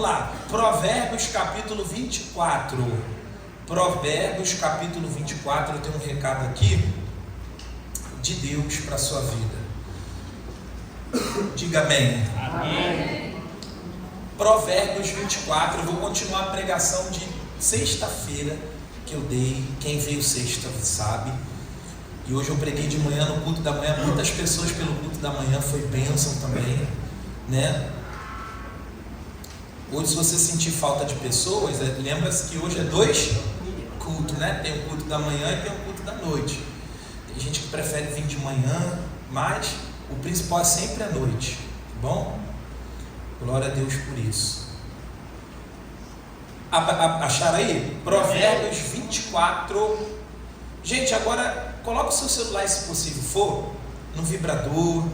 Vamos lá, Provérbios capítulo 24. Provérbios capítulo 24, eu tenho um recado aqui de Deus para a sua vida. Diga amém. Amém. Provérbios 24, eu vou continuar a pregação de sexta-feira que eu dei. Quem veio sexta sabe. E hoje eu preguei de manhã no culto da manhã. Muitas pessoas pelo culto da manhã, foi bênção também, né? Hoje, se você sentir falta de pessoas, lembra-se que hoje é 2 cultos, né? Tem o culto da manhã e tem o culto da noite. Tem gente que prefere vir de manhã, mas o principal é sempre a noite, tá bom? Glória a Deus por isso. Acharam aí? Provérbios 24. Gente, agora coloca o seu celular, se possível for, no vibrador.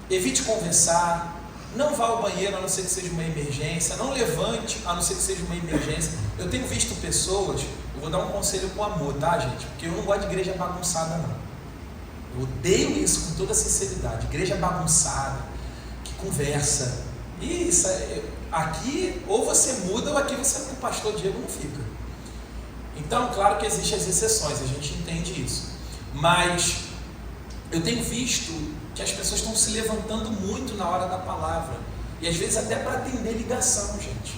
Evite conversar. Não vá ao banheiro, a não ser que seja uma emergência. Não levante, a não ser que seja uma emergência. Eu tenho visto pessoas, eu vou dar um conselho com amor, tá, gente? Porque eu não gosto de igreja bagunçada, não. Eu odeio isso com toda sinceridade. Igreja bagunçada, que conversa. Isso, aqui ou você muda ou aqui você, o pastor Diego não fica. Então, claro que existem as exceções, a gente entende isso. Mas eu tenho visto que as pessoas estão se levantando muito na hora da palavra. E às vezes até para atender ligação, gente.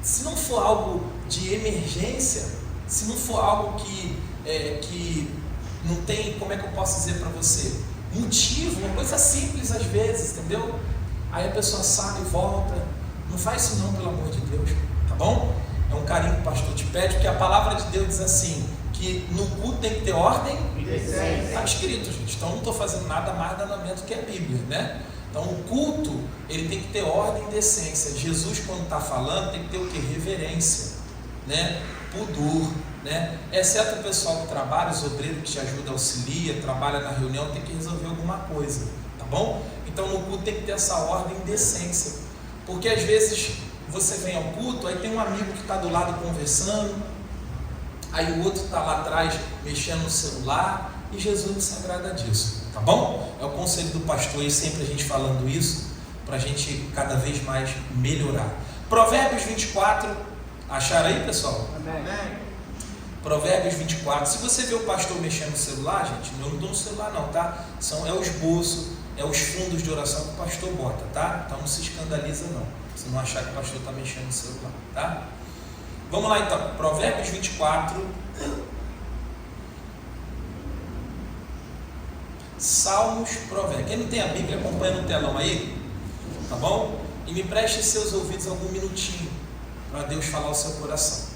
Se não for algo de emergência, se não for algo que não tem, como é que eu posso dizer para você? Motivo, uma coisa simples às vezes, entendeu? Aí a pessoa sai e volta. Não faz isso não, pelo amor de Deus, tá bom? É um carinho que o pastor te pede, porque a palavra de Deus diz assim, que no culto tem que ter ordem e decência. Está escrito, gente. Então não estou fazendo nada mais danamento que a Bíblia, né? Então o culto, ele tem que ter ordem e decência. Jesus, quando está falando, tem que ter o que? Reverência, né? Pudor, né? Exceto o pessoal do trabalho, os obreiros que te ajudam, auxilia, trabalha na reunião, tem que resolver alguma coisa, tá bom? Então no culto tem que ter essa ordem e decência. Porque às vezes você vem ao culto, aí tem um amigo que está do lado conversando, aí o outro está lá atrás mexendo no celular, e Jesus não se agrada disso, tá bom? É o conselho do pastor, e sempre a gente falando isso, para a gente cada vez mais melhorar. Provérbios 24, acharam aí, pessoal? Amém. Provérbios 24, se você vê o pastor mexendo no celular, gente, eu não estou no celular não, tá? É o esboço, é os fundos de oração que o pastor bota, tá? Então não se escandaliza não, se não achar que o pastor está mexendo no celular, tá? Vamos lá então, Provérbios 24, Salmos, Provérbios. Quem não tem a Bíblia, acompanha no telão aí, tá bom? E me preste seus ouvidos algum minutinho, para Deus falar ao seu coração.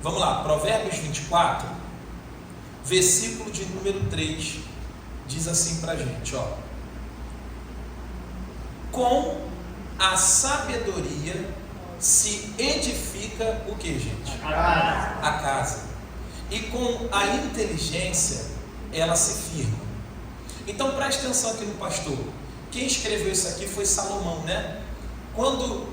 Vamos lá, Provérbios 24, versículo de número 3, diz assim para a gente, ó. Com a sabedoria se edifica o que, gente? A casa. E com a inteligência ela se firma. Então preste atenção aqui no pastor. Quem escreveu isso aqui foi Salomão, né? Quando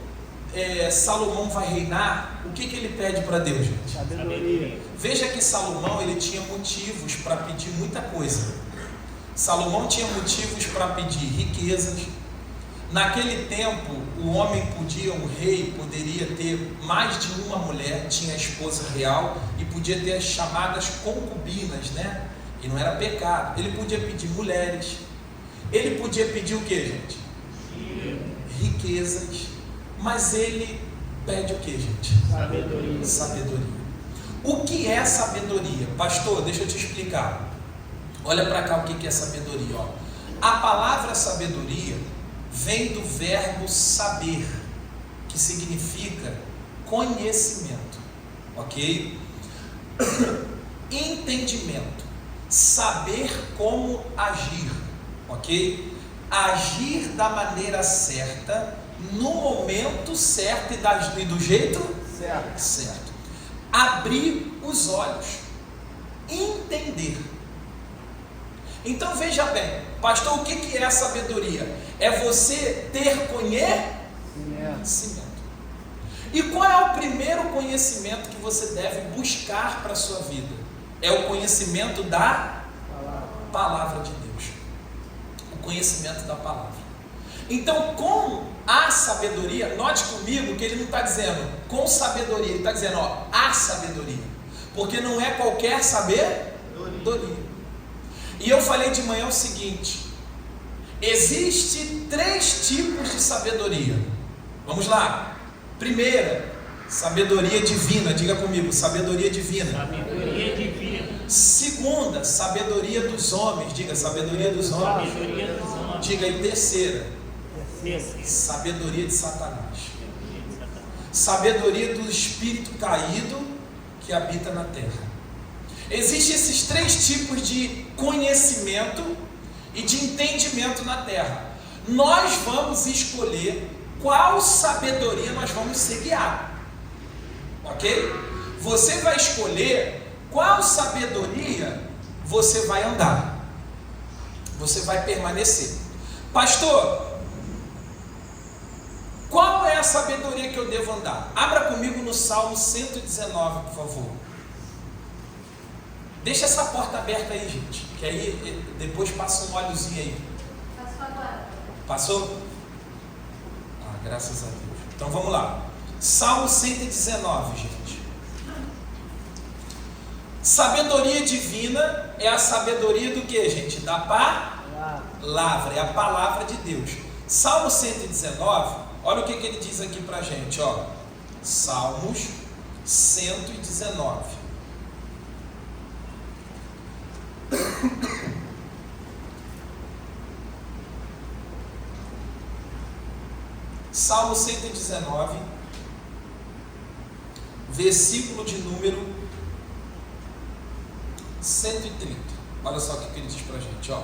Salomão vai reinar, o que ele pede para Deus, gente? Sabedoria. Veja que Salomão, ele tinha motivos para pedir muita coisa. Salomão tinha motivos para pedir riquezas. Naquele tempo, o homem o rei poderia ter mais de uma mulher, tinha a esposa real e podia ter as chamadas concubinas, né? E não era pecado. Ele podia pedir mulheres. Ele podia pedir o que, gente? Riquezas. Mas ele pede o que, gente? Sabedoria. Sabedoria. O que é sabedoria? Pastor, deixa eu te explicar. Olha para cá o que é sabedoria. Ó. A palavra sabedoria vem do verbo saber, que significa conhecimento, ok? Entendimento, saber como agir, ok? Agir da maneira certa, no momento certo e do jeito certo. Abrir os olhos, entender. Então veja bem, pastor, o que é a sabedoria? É você ter conhecimento. E qual é o primeiro conhecimento que você deve buscar para a sua vida? É o conhecimento da palavra de Deus. O conhecimento da palavra. Então, com a sabedoria, note comigo que ele não está dizendo com sabedoria, ele está dizendo, ó, a sabedoria. Porque não é qualquer sabedoria. E eu falei de manhã o seguinte: existe 3 tipos de sabedoria. Vamos lá. Primeira, sabedoria divina. Diga comigo, sabedoria divina. Sabedoria divina. Segunda, sabedoria dos homens. Diga, sabedoria dos homens. Sabedoria dos homens. Diga, e terceira, Terceira. sabedoria de Satanás. Sabedoria do espírito caído que habita na terra. Existem esses 3 tipos de conhecimento e de entendimento na terra. Nós vamos escolher qual sabedoria nós vamos ser guiados. Ok? Você vai escolher qual sabedoria você vai andar. Você vai permanecer. Pastor, qual é a sabedoria que eu devo andar? Abra comigo no Salmo 119, por favor. Deixa essa porta aberta aí, gente, que aí depois passa um óleozinho aí. Passou agora. Passou? Ah, graças a Deus. Então vamos lá. Salmo 119, gente. Sabedoria divina é a sabedoria do que, gente? Da palavra, é a palavra de Deus. Salmo 119, olha o que ele diz aqui pra gente, ó. Salmos 119. Salmo 119, versículo de número 130. Olha só o que ele diz pra gente, ó.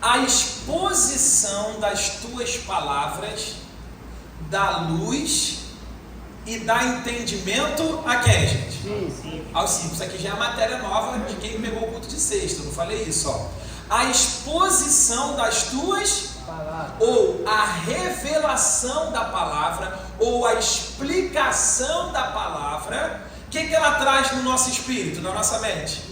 A exposição das tuas palavras dá luz e dá entendimento a quem, gente? Sim. Aos simples. Isso aqui já é a matéria nova de quem pegou o culto de sexta. Eu não falei isso, ó. A exposição das tuas Palavra. ou a revelação da palavra, ou a explicação da palavra, o que ela traz no nosso espírito, na nossa mente?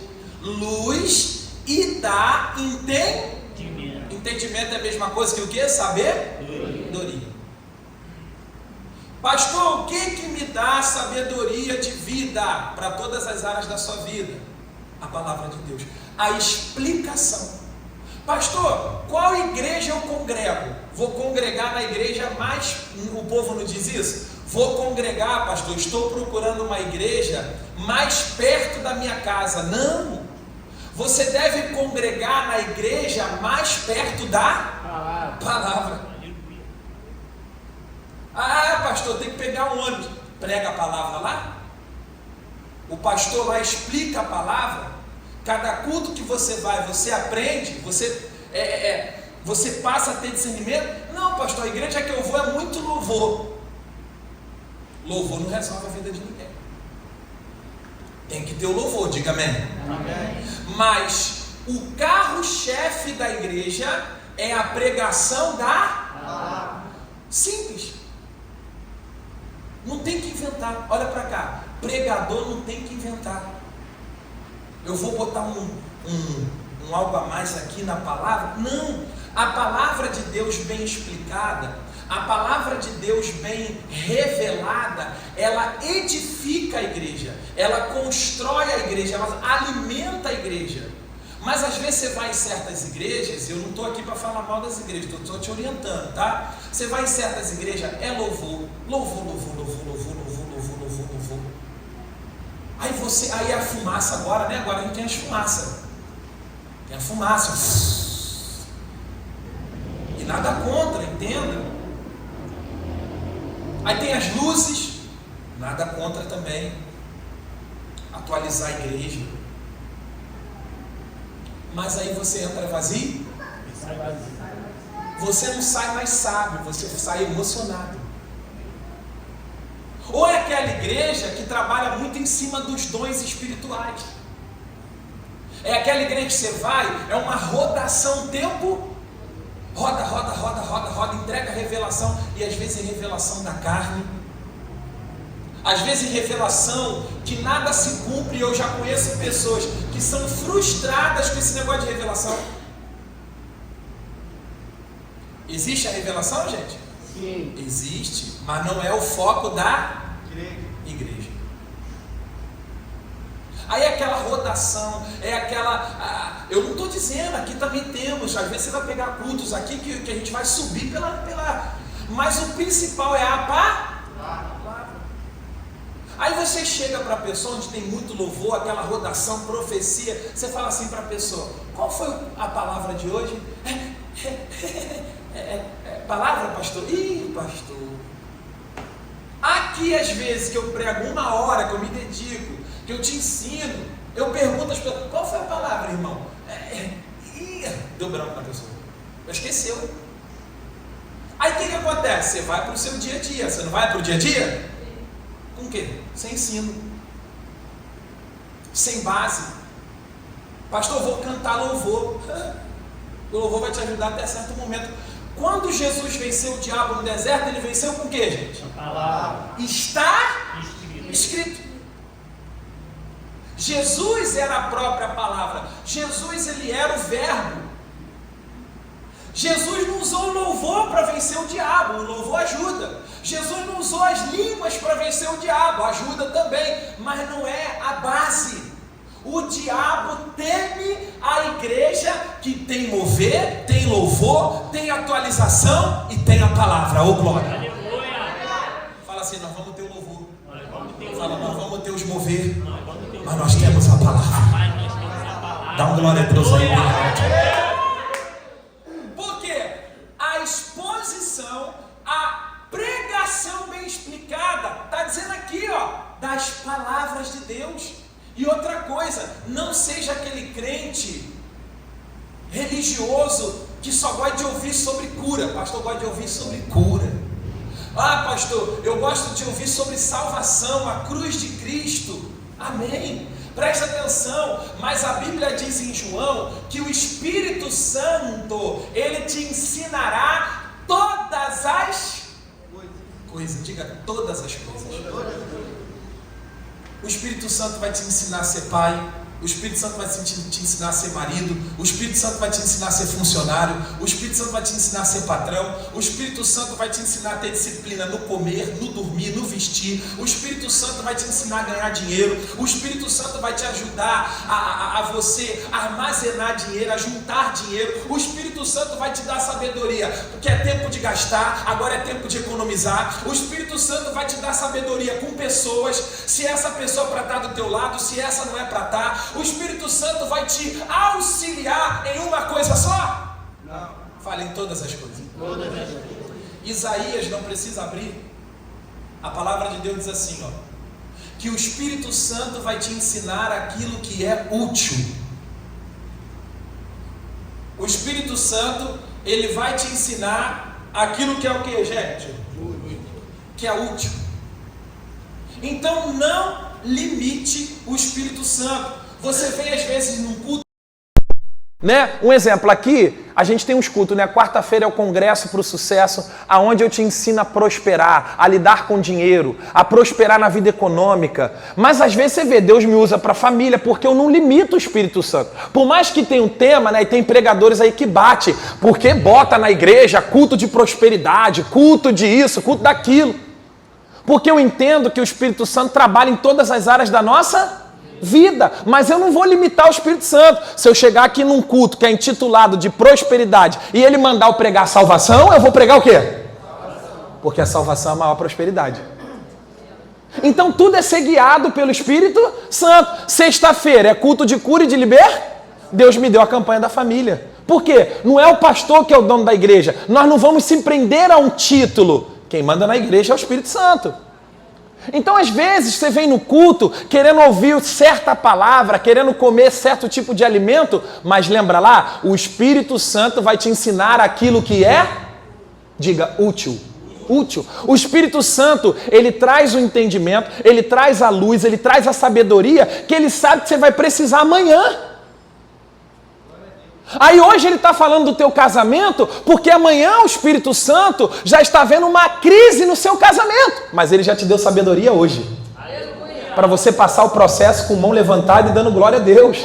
Luz e dá entendimento. Entendimento é a mesma coisa que o que? Sabedoria. Pastor, o que me dá sabedoria de vida para todas as áreas da sua vida? A palavra de Deus. A explicação. Pastor, qual igreja eu congrego? Vou congregar na igreja mais... O povo não diz isso? Vou congregar, pastor, estou procurando uma igreja mais perto da minha casa. Não! Você deve congregar na igreja mais perto da palavra. Ah, pastor, tem que pegar um ônibus. Prega a palavra lá. O pastor lá explica a palavra. Cada culto que você vai, você aprende, você passa a ter discernimento. Não, pastor, a igreja que eu vou é muito louvor. Louvor não resolve a vida de ninguém. Tem que ter o louvor, diga amém. Amém. Mas o carro-chefe da igreja é a pregação da simples. Não tem que inventar. Olha para cá. Pregador não tem que inventar. Eu vou botar um algo a mais aqui na palavra? Não. A palavra de Deus bem explicada, a palavra de Deus bem revelada, ela edifica a igreja, ela constrói a igreja, ela alimenta a igreja. Mas às vezes você vai em certas igrejas, eu não estou aqui para falar mal das igrejas, estou te orientando, tá? Você vai em certas igrejas, é louvor. Aí a fumaça agora, né? Agora a gente tem as fumaças. Tem a fumaça. E nada contra, entenda. Aí tem as luzes, nada contra também. Atualizar a igreja. Mas aí você entra vazio. Você não sai mais sábio, você sai emocionado. Ou é aquela igreja que trabalha muito em cima dos dons espirituais. É aquela igreja que você vai, é uma rodação, tempo, roda, entrega a revelação, e às vezes é revelação da carne, às vezes é revelação que nada se cumpre. Eu já conheço pessoas que são frustradas com esse negócio de revelação. Existe a revelação, gente? Sim. Existe, mas não é o foco da igreja. Aí é aquela rotação, é aquela... eu não estou dizendo, aqui também temos, às vezes você vai pegar cultos aqui que a gente vai subir pela... Mas o principal é a palavra. Aí você chega para a pessoa onde tem muito louvor, aquela rotação, profecia, você fala assim para a pessoa, qual foi a palavra de hoje? Palavra, pastor? Ih, pastor. Aqui às vezes que eu prego 1 hora, que eu me dedico, que eu te ensino, eu pergunto às pessoas, qual foi a palavra, irmão? Deu branco na pessoa. Esqueceu. Aí o que acontece? Você vai para o seu dia a dia, você não vai para o dia a dia? Com o quê? Sem ensino. Sem base. Pastor, eu vou cantar louvor. O louvor vai te ajudar até certo momento. Quando Jesus venceu o diabo no deserto, ele venceu com o quê, gente? A palavra. Está escrito. Jesus era a própria palavra. Jesus, ele era o verbo. Jesus não usou o louvor para vencer o diabo. O louvor ajuda. Jesus não usou as línguas para vencer o diabo. Ajuda também. Mas não é a base. O diabo teme a igreja que tem mover, tem louvor, tem atualização e tem a palavra. Ô glória. Aleluia. Fala assim, nós vamos ter o louvor. Nós vamos ter o Fala, louvor. nós vamos ter os mover. Nós vamos ter o Mas nós temos a palavra. Mas nós temos a palavra. Dá um glória a Deus aí. Aleluia. Por quê? A exposição, a pregação bem explicada, está dizendo aqui, ó, das palavras de Deus. E outra coisa, não seja aquele crente religioso que só gosta de ouvir sobre cura. Pastor, eu gosto de ouvir sobre cura. Ah, pastor, eu gosto de ouvir sobre salvação, a cruz de Cristo. Amém. Presta atenção, mas a Bíblia diz em João que o Espírito Santo, ele te ensinará todas as coisas. Diga todas as coisas. O Espírito Santo vai te ensinar a ser pai. O Espírito Santo vai te ensinar a ser marido. O Espírito Santo vai te ensinar a ser funcionário. O Espírito Santo vai te ensinar a ser patrão. O Espírito Santo vai te ensinar a ter disciplina no comer, no dormir, no vestir. O Espírito Santo vai te ensinar a ganhar dinheiro. O Espírito Santo vai te ajudar a você armazenar dinheiro, a juntar dinheiro. O Espírito Santo vai te dar sabedoria, porque é tempo de gastar, agora é tempo de economizar. O Espírito Santo vai te dar sabedoria com pessoas, se essa pessoa é para estar do teu lado, se essa não é para estar. O Espírito Santo vai te auxiliar em uma coisa só? Não. Fala em todas as coisas. Todas as coisas. Isaías não precisa abrir. A palavra de Deus diz assim, ó, que o Espírito Santo vai te ensinar aquilo que é útil. O Espírito Santo, ele vai te ensinar aquilo que é o que, gente? Que é útil. Então não limite o Espírito Santo. Você vem às vezes num culto, né? Um exemplo aqui, a gente tem uns cultos, né? Quarta-feira é o Congresso para o Sucesso, aonde eu te ensino a prosperar, a lidar com dinheiro, a prosperar na vida econômica. Mas às vezes você vê, Deus me usa para a família, porque eu não limito o Espírito Santo. Por mais que tenha um tema, né? E tem pregadores aí que bate, porque bota na igreja culto de prosperidade, culto de isso, culto daquilo. Porque eu entendo que o Espírito Santo trabalha em todas as áreas da nossa vida, mas eu não vou limitar o Espírito Santo. Se eu chegar aqui num culto que é intitulado de prosperidade e ele mandar eu pregar salvação, eu vou pregar o quê? Porque a salvação é a maior prosperidade. Então tudo é ser guiado pelo Espírito Santo. Sexta-feira é culto de cura e de Deus me deu a campanha da família. Por quê? Não é o pastor que é o dono da igreja. Nós não vamos se prender a um título. Quem manda na igreja é o Espírito Santo. Então, às vezes, você vem no culto querendo ouvir certa palavra, querendo comer certo tipo de alimento, mas lembra lá, o Espírito Santo vai te ensinar aquilo que é, diga, útil. Útil. O Espírito Santo, ele traz o entendimento, ele traz a luz, ele traz a sabedoria, que ele sabe que você vai precisar amanhã. Aí hoje ele está falando do teu casamento, porque amanhã o Espírito Santo já está vendo uma crise no seu casamento. Mas ele já te deu sabedoria hoje. Para você passar o processo com mão levantada e dando glória a Deus.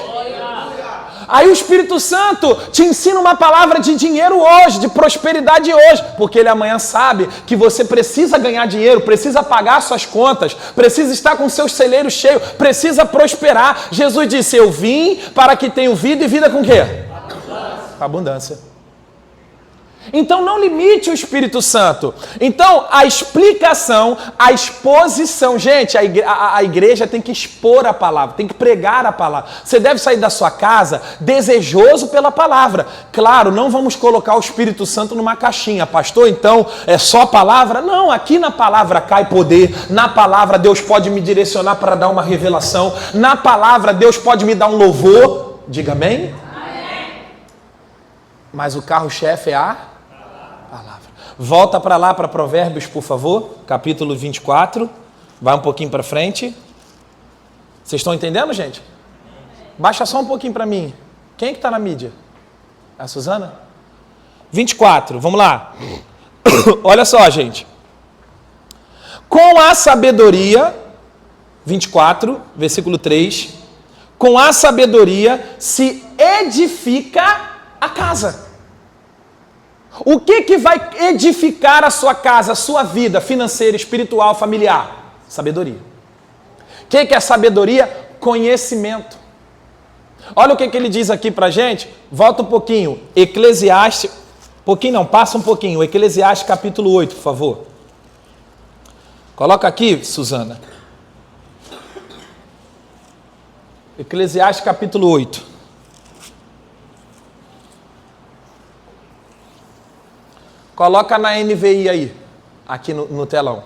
Aí o Espírito Santo te ensina uma palavra de dinheiro hoje, de prosperidade hoje, porque ele amanhã sabe que você precisa ganhar dinheiro, precisa pagar suas contas, precisa estar com seus celeiros cheios, precisa prosperar. Jesus disse, eu vim para que tenham vida e vida com o quê? Abundância. Então não limite o Espírito Santo. Então a explicação, a exposição, gente, a igreja tem que expor a palavra, tem que pregar a palavra. Você deve sair da sua casa desejoso pela palavra. Claro, não vamos colocar o Espírito Santo numa caixinha. Pastor, então é só palavra? Não, aqui na palavra cai poder. Na palavra Deus pode me direcionar para dar uma revelação. Na palavra Deus pode me dar um louvor. Diga amém? Mas o carro-chefe é a palavra. Volta para lá, para Provérbios, por favor, capítulo 24. Vai um pouquinho para frente. Vocês estão entendendo, gente? Baixa só um pouquinho para mim. Quem é que está na mídia? A Suzana? 24, vamos lá. Olha só, gente. Com a sabedoria, 24, versículo 3. Com a sabedoria se edifica a casa. O que vai edificar a sua casa, a sua vida financeira, espiritual, familiar? Sabedoria. O que é sabedoria? Conhecimento. Olha o que ele diz aqui pra gente. Volta um pouquinho. Eclesiastes. Pouquinho não, passa um pouquinho. Eclesiastes capítulo 8, por favor. Coloca aqui, Suzana. Eclesiastes capítulo 8. Coloca na NVI aí, aqui no telão.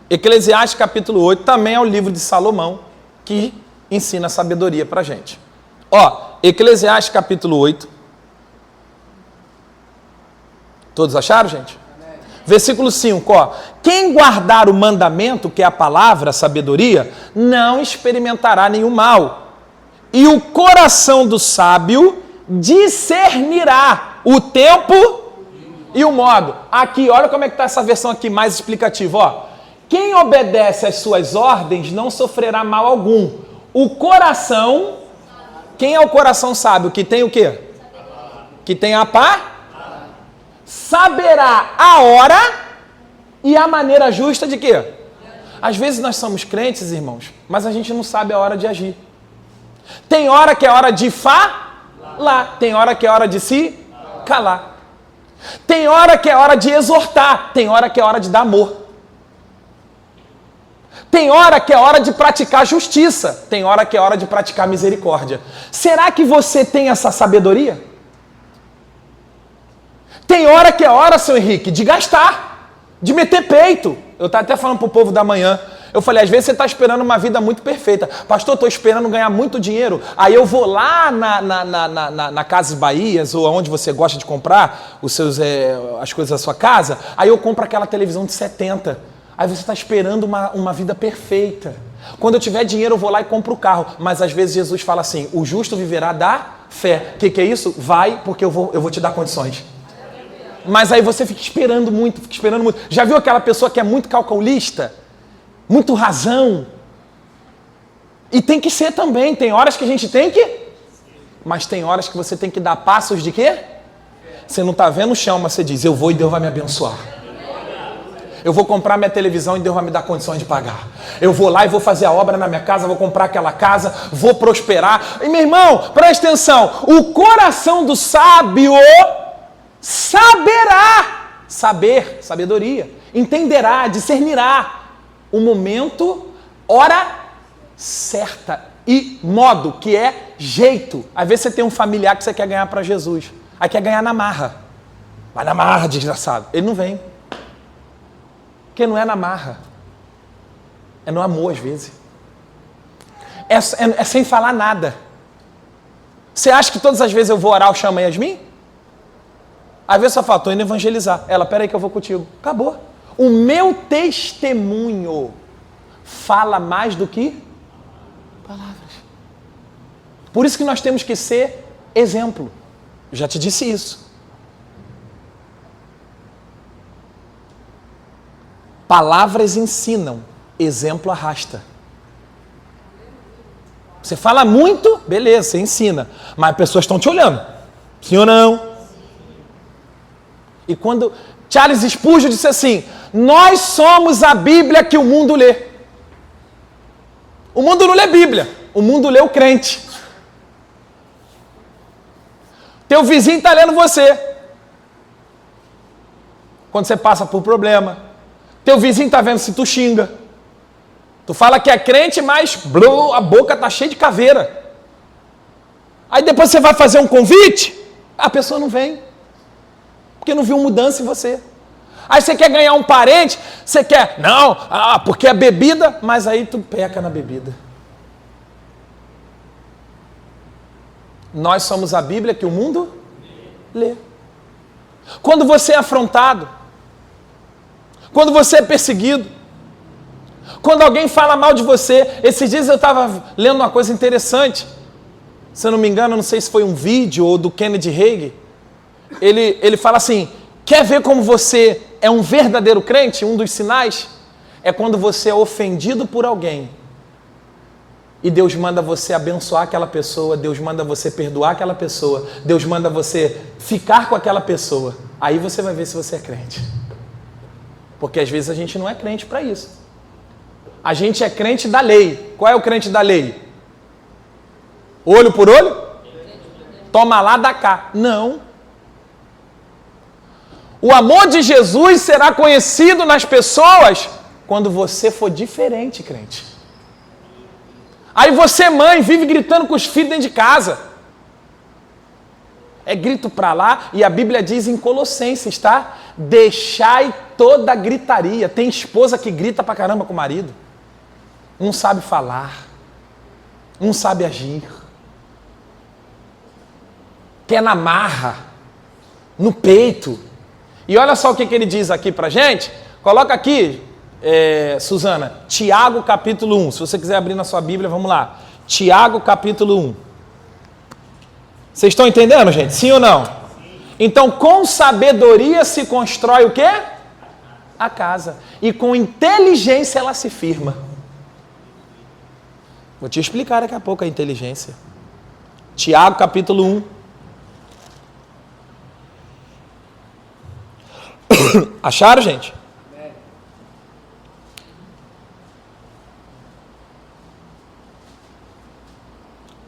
Eclesiastes capítulo 8 também é o livro de Salomão, que ensina sabedoria pra gente. Ó, Eclesiastes capítulo 8. Todos acharam, gente? Amém. Versículo 5, ó. Quem guardar o mandamento, que é a palavra, a sabedoria, não experimentará nenhum mal. E o coração do sábio discernirá o tempo e o modo. Aqui, olha como é que está essa versão aqui mais explicativa. Ó. Quem obedece às suas ordens não sofrerá mal algum. O coração, quem é o coração sábio? Que tem o quê? Que tem a pá? Saberá a hora e a maneira justa de quê? Às vezes nós somos crentes, irmãos, mas a gente não sabe a hora de agir. Tem hora que é hora de falar, tem hora que é hora de se calar. Tem hora que é hora de exortar, tem hora que é hora de dar amor. Tem hora que é hora de praticar justiça, tem hora que é hora de praticar misericórdia. Será que você tem essa sabedoria? Tem hora que é hora, seu Henrique, de gastar, de meter peito. Eu estava até falando para o povo da manhã. Eu falei, às vezes você está esperando uma vida muito perfeita. Pastor, estou esperando ganhar muito dinheiro. Aí eu vou lá na Casas Bahias, ou onde você gosta de comprar as coisas da sua casa. Aí eu compro aquela televisão de 70. Aí você está esperando uma vida perfeita. Quando eu tiver dinheiro, eu vou lá e compro o carro. Mas às vezes Jesus fala assim, o justo viverá da fé. O que é isso? Vai, porque eu vou te dar condições. Mas aí você fica esperando muito. Já viu aquela pessoa que é muito calculista? Muito razão. E tem que ser também. Tem horas que a gente tem que... Mas tem horas que você tem que dar passos de quê? Você não está vendo o chão, mas você diz, eu vou e Deus vai me abençoar. Eu vou comprar minha televisão e Deus vai me dar condições de pagar. Eu vou lá e vou fazer a obra na minha casa, vou comprar aquela casa, vou prosperar. E meu irmão, presta atenção. O coração do sábio saberá. Sabedoria. Entenderá, discernirá o momento, hora certa e modo, que é jeito. Às vezes você tem um familiar que você quer ganhar para Jesus. Aí quer ganhar na marra. Vai na marra, desgraçado. Ele não vem. Porque não é na marra. É no amor, às vezes. É sem falar nada. Você acha que todas as vezes eu vou orar, eu chamo a Yasmin? Às vezes só fala, estou indo evangelizar. Ela, peraí que eu vou contigo. Acabou. O meu testemunho fala mais do que palavras. Por isso que nós temos que ser exemplo. Eu já te disse isso. Palavras ensinam, exemplo arrasta. Você fala muito, beleza, você ensina. Mas as pessoas estão te olhando. Sim ou não? E quando Charles Spurgeon disse assim, nós somos a Bíblia que o mundo lê. O mundo não lê Bíblia, o mundo lê o crente. Teu vizinho está lendo você. Quando você passa por problema. Teu vizinho está vendo se tu xinga. Tu fala que é crente, mas a boca está cheia de caveira. Aí depois você vai fazer um convite, a pessoa não vem. Porque não viu mudança em você. Aí você quer ganhar um parente, você quer, não, porque é bebida, mas aí tu peca na bebida. Nós somos a Bíblia que o mundo lê. Quando você é afrontado, quando você é perseguido, quando alguém fala mal de você, esses dias eu estava lendo uma coisa interessante, se eu não me engano, não sei se foi um vídeo ou do Kennedy Hagin, ele fala assim, quer ver como você é um verdadeiro crente? Um dos sinais é quando você é ofendido por alguém e Deus manda você abençoar aquela pessoa, Deus manda você perdoar aquela pessoa, Deus manda você ficar com aquela pessoa. Aí você vai ver se você é crente. Porque às vezes a gente não é crente para isso. A gente é crente da lei. Qual é o crente da lei? Olho por olho? Toma lá, dá cá. Não. O amor de Jesus será conhecido nas pessoas quando você for diferente, crente. Aí você, mãe, vive gritando com os filhos dentro de casa. É grito para lá, e a Bíblia diz em Colossenses, tá? Deixai toda gritaria. Tem esposa que grita pra caramba com o marido. Não sabe falar. Não sabe agir. Quer na marra. No peito. E olha só o que ele diz aqui pra gente. Coloca aqui, Suzana, Tiago capítulo 1. Se você quiser abrir na sua Bíblia, vamos lá. Tiago capítulo 1. Vocês estão entendendo, gente? Sim ou não? Então, com sabedoria se constrói o quê? A casa. E com inteligência ela se firma. Vou te explicar daqui a pouco a inteligência. Tiago capítulo 1. Acharam, gente?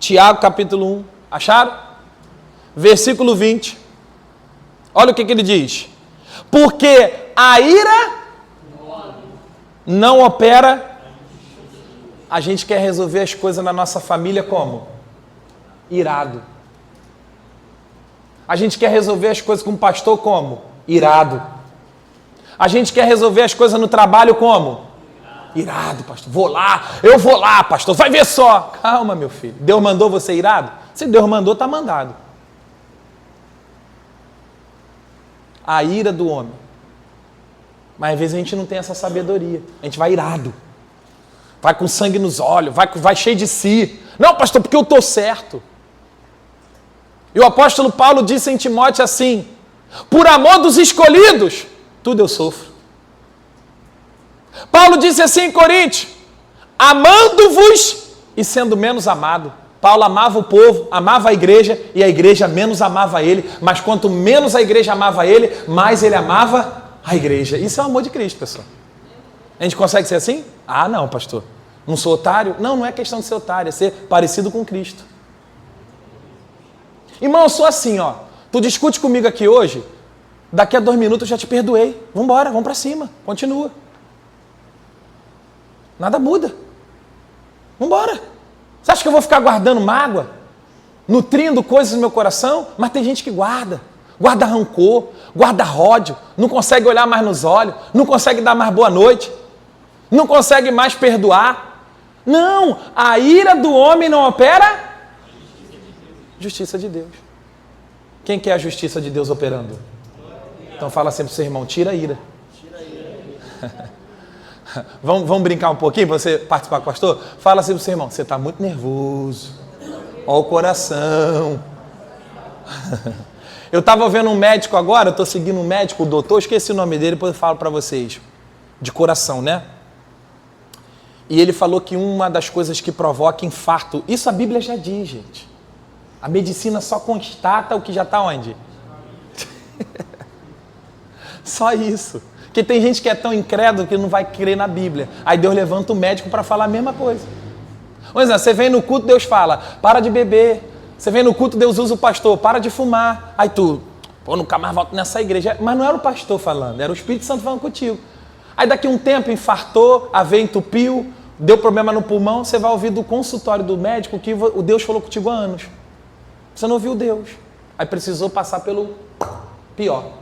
Tiago capítulo 1. Acharam? Versículo 20. Olha o que ele diz. Porque a ira não opera. A gente quer resolver as coisas na nossa família como? Irado. A gente quer resolver as coisas com o pastor como? Irado. A gente quer resolver as coisas no trabalho como? Irado, pastor. Eu vou lá, pastor. Vai ver só. Calma, meu filho. Deus mandou você irado? Se Deus mandou, está mandado. A ira do homem. Mas às vezes a gente não tem essa sabedoria. A gente vai irado. Vai com sangue nos olhos. Vai cheio de si. Não, pastor, porque eu estou certo. E o apóstolo Paulo disse em Timóteo assim: por amor dos escolhidos, tudo eu sofro. Paulo disse assim em Coríntios: amando-vos e sendo menos amado. Paulo amava o povo, amava a igreja, e a igreja menos amava ele, mas quanto menos a igreja amava ele, mais ele amava a igreja. Isso é o amor de Cristo, pessoal. A gente consegue ser assim? Ah, não, pastor. Não sou otário? Não, não é questão de ser otário, é ser parecido com Cristo. Irmão, eu sou assim, ó. Tu discute comigo aqui hoje, daqui a 2 minutos eu já te perdoei. Vamos embora, vamos para cima, continua. Nada muda. Vamos embora. Você acha que eu vou ficar guardando mágoa? Nutrindo coisas no meu coração? Mas tem gente que guarda rancor, guarda ódio, não consegue olhar mais nos olhos, não consegue dar mais boa noite, não consegue mais perdoar. Não, a ira do homem não opera justiça de Deus. Quem quer a justiça de Deus operando? Então fala sempre pro seu irmão, tira a ira. Vamos brincar um pouquinho para você participar com o pastor? Fala assim pro seu irmão, você está muito nervoso. Ó o coração. Eu estava vendo um médico agora, eu estou seguindo um médico, o doutor, esqueci o nome dele, depois eu falo para vocês. De coração, né? E ele falou que uma das coisas que provoca infarto, isso a Bíblia já diz, gente. A medicina só constata o que já está onde? Só isso. Porque tem gente que é tão incrédulo que não vai crer na Bíblia. Aí Deus levanta o médico para falar a mesma coisa. Por exemplo, você vem no culto, Deus fala, para de beber. Você vem no culto, Deus usa o pastor, para de fumar. Aí tu, pô, nunca mais volto nessa igreja. Mas não era o pastor falando, era o Espírito Santo falando contigo. Aí daqui um tempo infartou, a veia entupiu, deu problema no pulmão, você vai ouvir do consultório do médico que o Deus falou contigo há anos. Você não ouviu Deus. Aí precisou passar pelo pior.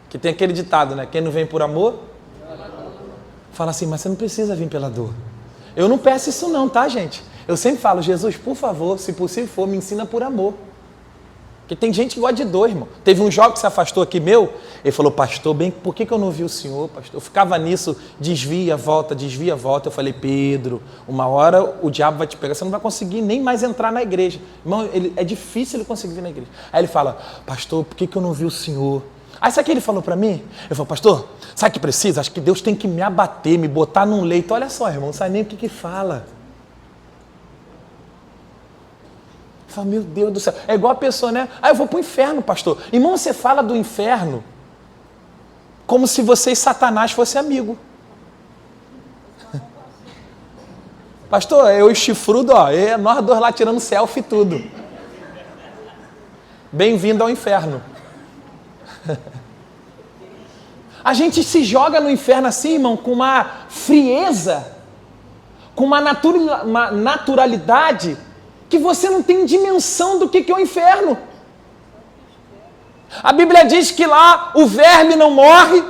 Que tem aquele ditado, né? Quem não vem por amor, fala assim, mas você não precisa vir pela dor. Eu não peço isso não, tá, gente? Eu sempre falo, Jesus, por favor, se possível for, me ensina por amor. Porque tem gente que gosta de dor, irmão. Teve um jovem que se afastou aqui meu, ele falou, pastor, bem, por que eu não vi o senhor, pastor? Eu ficava nisso, desvia, volta. Eu falei, Pedro, uma hora o diabo vai te pegar, você não vai conseguir nem mais entrar na igreja. Irmão, é difícil ele conseguir vir na igreja. Aí ele fala, pastor, por que eu não vi o senhor? Aí sabe o que ele falou para mim? Eu falei, pastor, sabe o que precisa? Acho que Deus tem que me abater, me botar num leito. Olha só, irmão, não sabe nem o que fala. Eu falo, meu Deus do céu. É igual a pessoa, né? Ah, eu vou pro inferno, pastor. Irmão, você fala do inferno como se você e Satanás fossem amigo. Pastor, eu e chifrudo, ó, nós dois lá tirando selfie e tudo. Bem-vindo ao inferno. A gente se joga no inferno assim, irmão, com uma frieza, com uma naturalidade que você não tem dimensão do que é o inferno. A Bíblia diz que lá o verme não morre,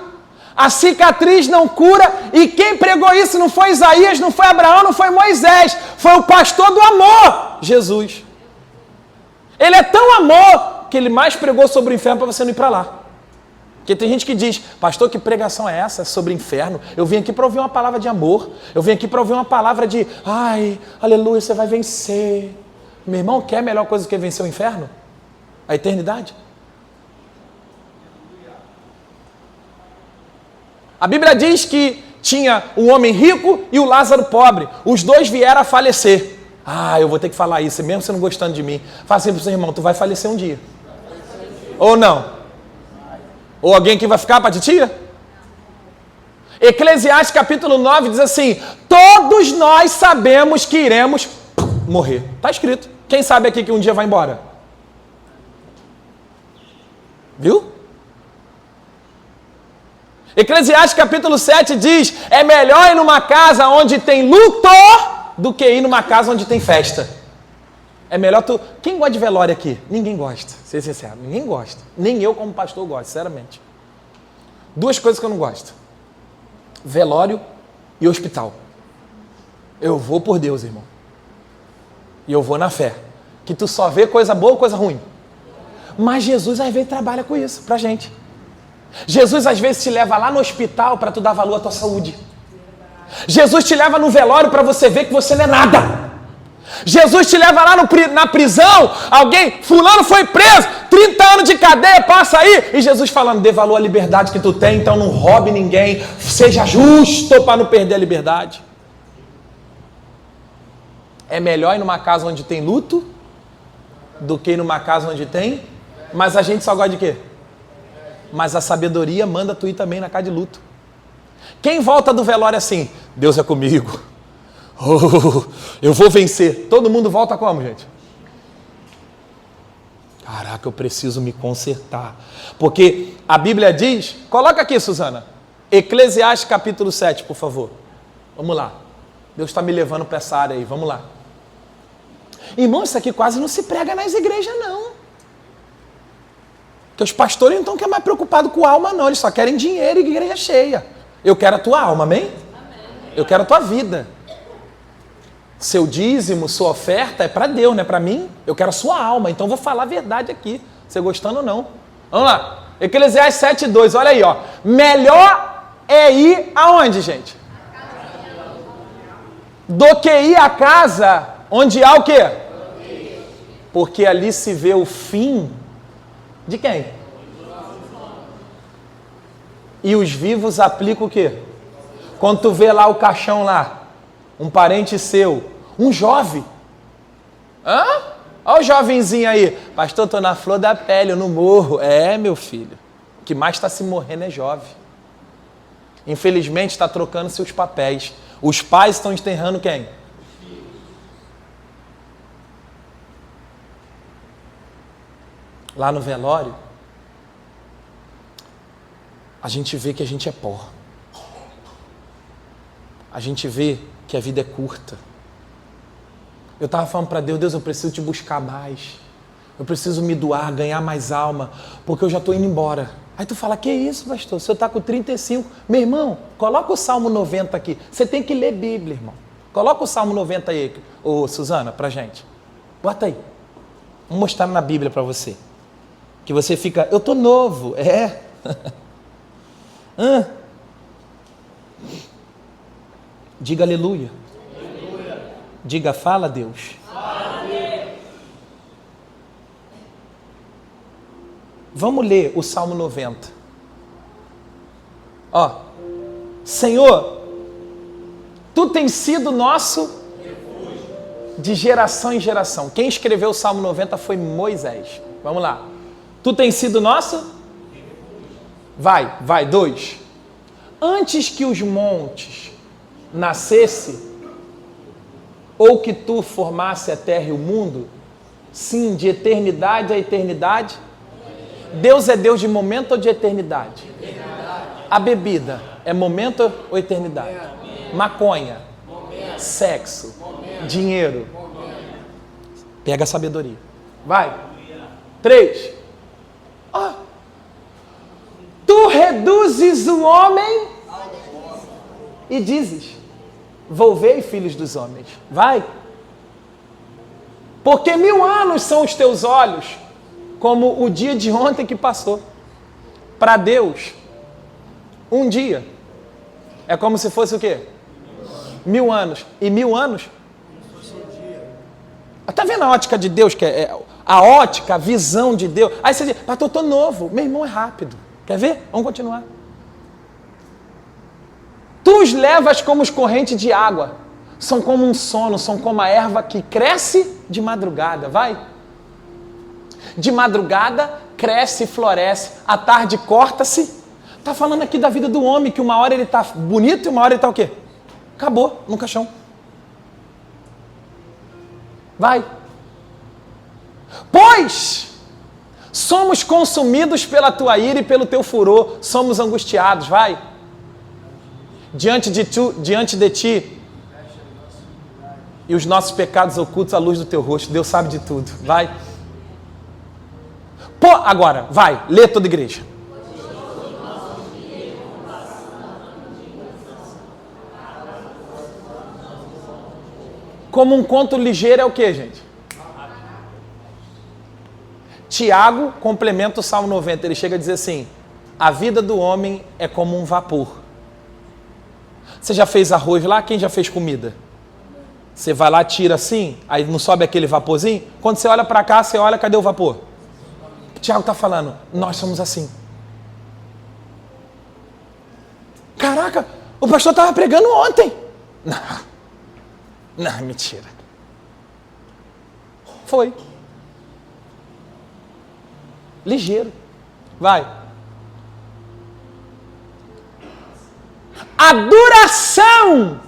a cicatriz não cura, e quem pregou isso não foi Isaías, não foi Abraão, não foi Moisés, foi o pastor do amor, Jesus. Ele é tão amor que ele mais pregou sobre o inferno para você não ir para lá. Porque tem gente que diz, pastor, que pregação é essa sobre inferno? Eu vim aqui para ouvir uma palavra de amor. Eu vim aqui para ouvir uma palavra de, ai, aleluia, você vai vencer. Meu irmão, quer a melhor coisa do que vencer o inferno? A eternidade? A Bíblia diz que tinha o homem rico e o Lázaro pobre. Os dois vieram a falecer. Ah, eu vou ter que falar isso, mesmo você não gostando de mim. Fala assim para o seu irmão, tu vai falecer um dia. Ou não? Ou alguém que vai ficar para titia? Eclesiastes capítulo 9 diz assim, todos nós sabemos que iremos morrer. Está escrito. Quem sabe aqui que um dia vai embora? Viu? Eclesiastes capítulo 7 diz, é melhor ir numa casa onde tem luto do que ir numa casa onde tem festa. É melhor tu... Quem gosta de velório aqui? Ninguém gosta, ser sincero. Ninguém gosta. Nem eu como pastor gosto, sinceramente. Duas coisas que eu não gosto. Velório e hospital. Eu vou por Deus, irmão. E eu vou na fé. Que tu só vê coisa boa ou coisa ruim. Mas Jesus às vezes trabalha com isso, pra gente. Jesus às vezes te leva lá no hospital para tu dar valor à tua saúde. Jesus te leva no velório para você ver que você não é nada. Jesus te leva lá na prisão, fulano foi preso, 30 anos de cadeia, passa aí, e Jesus falando, dê valor à liberdade que tu tem, então não roube ninguém, seja justo para não perder a liberdade. É melhor ir numa casa onde tem luto, do que ir numa casa onde tem, mas a gente só gosta de quê? Mas a sabedoria manda tu ir também na casa de luto. Quem volta do velório assim, Deus é comigo, eu vou vencer. Todo mundo volta como, gente? Caraca, eu preciso me consertar. Porque a Bíblia diz, coloca aqui, Suzana, Eclesiastes capítulo 7, por favor. Vamos lá. Deus está me levando para essa área aí, vamos lá. Irmão, isso aqui quase não se prega nas igrejas, não. Porque os pastores não estão mais preocupados com a alma, não. Eles só querem dinheiro e igreja cheia. Eu quero a tua alma, amém? Eu quero a tua vida. Seu dízimo, sua oferta é para Deus, não é para mim. Eu quero a sua alma, então vou falar a verdade aqui. Você gostando ou não. Vamos lá. Eclesiastes 7:2, olha aí, ó. Melhor é ir aonde, gente? Do que ir à casa onde há o quê? Porque ali se vê o fim de quem? E os vivos aplicam o quê? Quando tu vê lá o caixão lá, um parente seu, um jovem. Hã? Olha o jovenzinho aí. Pastor, estou na flor da pele, eu não morro. É, meu filho. O que mais está se morrendo é jovem. Infelizmente está trocando seus papéis. Os pais estão enterrando quem? Lá no velório, a gente vê que a gente é pó. A gente vê que a vida é curta. Eu estava falando para Deus, Deus, eu preciso te buscar mais. Eu preciso me doar, ganhar mais alma, porque eu já estou indo embora. Aí tu fala, que isso, pastor? Se eu está com 35. Meu irmão, coloca o Salmo 90 aqui. Você tem que ler Bíblia, irmão. Coloca o Salmo 90 aí, ô Suzana, pra gente. Bota aí. Vou mostrar na Bíblia para você. Que você fica, eu tô novo. É. Diga aleluia. Aleluia. Diga, fala Deus. Fala, Deus. Vamos ler o Salmo 90. Ó. Senhor, tu tens sido nosso de geração em geração. Quem escreveu o Salmo 90 foi Moisés. Vamos lá. Tu tens sido nosso? Vai, 2. Antes que os montes nascesse, ou que tu formasse a terra e o mundo, sim, de eternidade a eternidade. Deus é Deus de momento ou de eternidade? A bebida é momento ou eternidade? Maconha, sexo, dinheiro. Pega a sabedoria. Vai. 3. Tu reduzes o homem e dizes, volvei, filhos dos homens. Vai. Porque 1000 anos são os teus olhos, como o dia de ontem que passou. Para Deus, um dia é como se fosse o quê? 1000 anos. E 1000 anos? Está vendo a ótica de Deus? Que é a ótica, a visão de Deus. Aí você diz, pastor, eu estou novo. Meu irmão, é rápido. Quer ver? Vamos continuar. Tu os levas como os correntes de água. São como um sono, são como a erva que cresce de madrugada. Vai. De madrugada, cresce e floresce. À tarde, corta-se. Está falando aqui da vida do homem, que uma hora ele está bonito e uma hora ele está o quê? Acabou, no caixão. Vai. Pois somos consumidos pela tua ira e pelo teu furor, somos angustiados. Vai. Diante de ti e os nossos pecados ocultos à luz do teu rosto. Deus sabe de tudo. Vai. Agora, vai, lê toda a igreja. Como um conto ligeiro é o que, gente? Tiago complementa o Salmo 90. Ele chega a dizer assim, a vida do homem é como um vapor. Você já fez arroz lá? Quem já fez comida? Você vai lá, tira assim, aí não sobe aquele vaporzinho? Quando você olha para cá, você olha, cadê o vapor? Tiago está falando, nós somos assim. Caraca, o pastor estava pregando ontem. Não, mentira. Foi. Ligeiro. Vai. A duração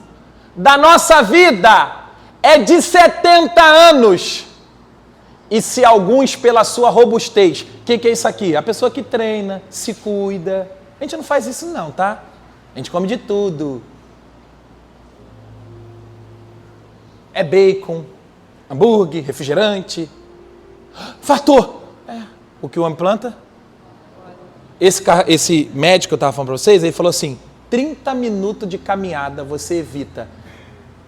da nossa vida é de 70 anos. E se alguns pela sua robustez. O que é isso aqui? A pessoa que treina, se cuida. A gente não faz isso não, tá? A gente come de tudo. É bacon, hambúrguer, refrigerante. Fator. O que o homem planta? Esse médico que eu estava falando para vocês, ele falou assim, 30 minutos de caminhada você evita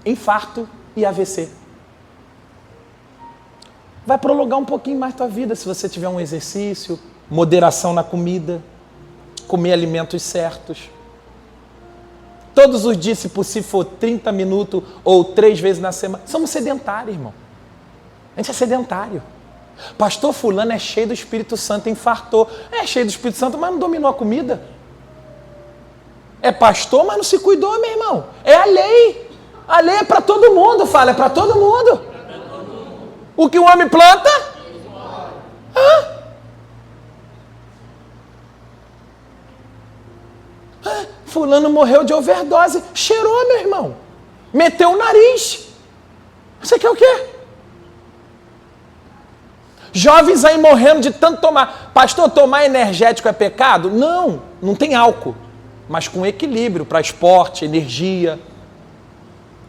infarto e AVC. Vai prolongar um pouquinho mais a tua vida se você tiver um exercício, moderação na comida, comer alimentos certos. Todos os dias, se possível, for 30 minutos ou 3 vezes na semana. Somos sedentários, irmão. A gente é sedentário. Pastor fulano é cheio do Espírito Santo, infartou. É cheio do Espírito Santo, mas não dominou a comida. É pastor, mas não se cuidou, meu irmão. É a lei. A lei é para todo mundo, fala, é para todo mundo. O que o homem planta? Fulano morreu de overdose. Cheirou, meu irmão. Meteu o nariz. Você quer o quê? Jovens aí morrendo de tanto tomar. Pastor, tomar energético é pecado? Não, não tem álcool. Mas com equilíbrio para esporte, energia.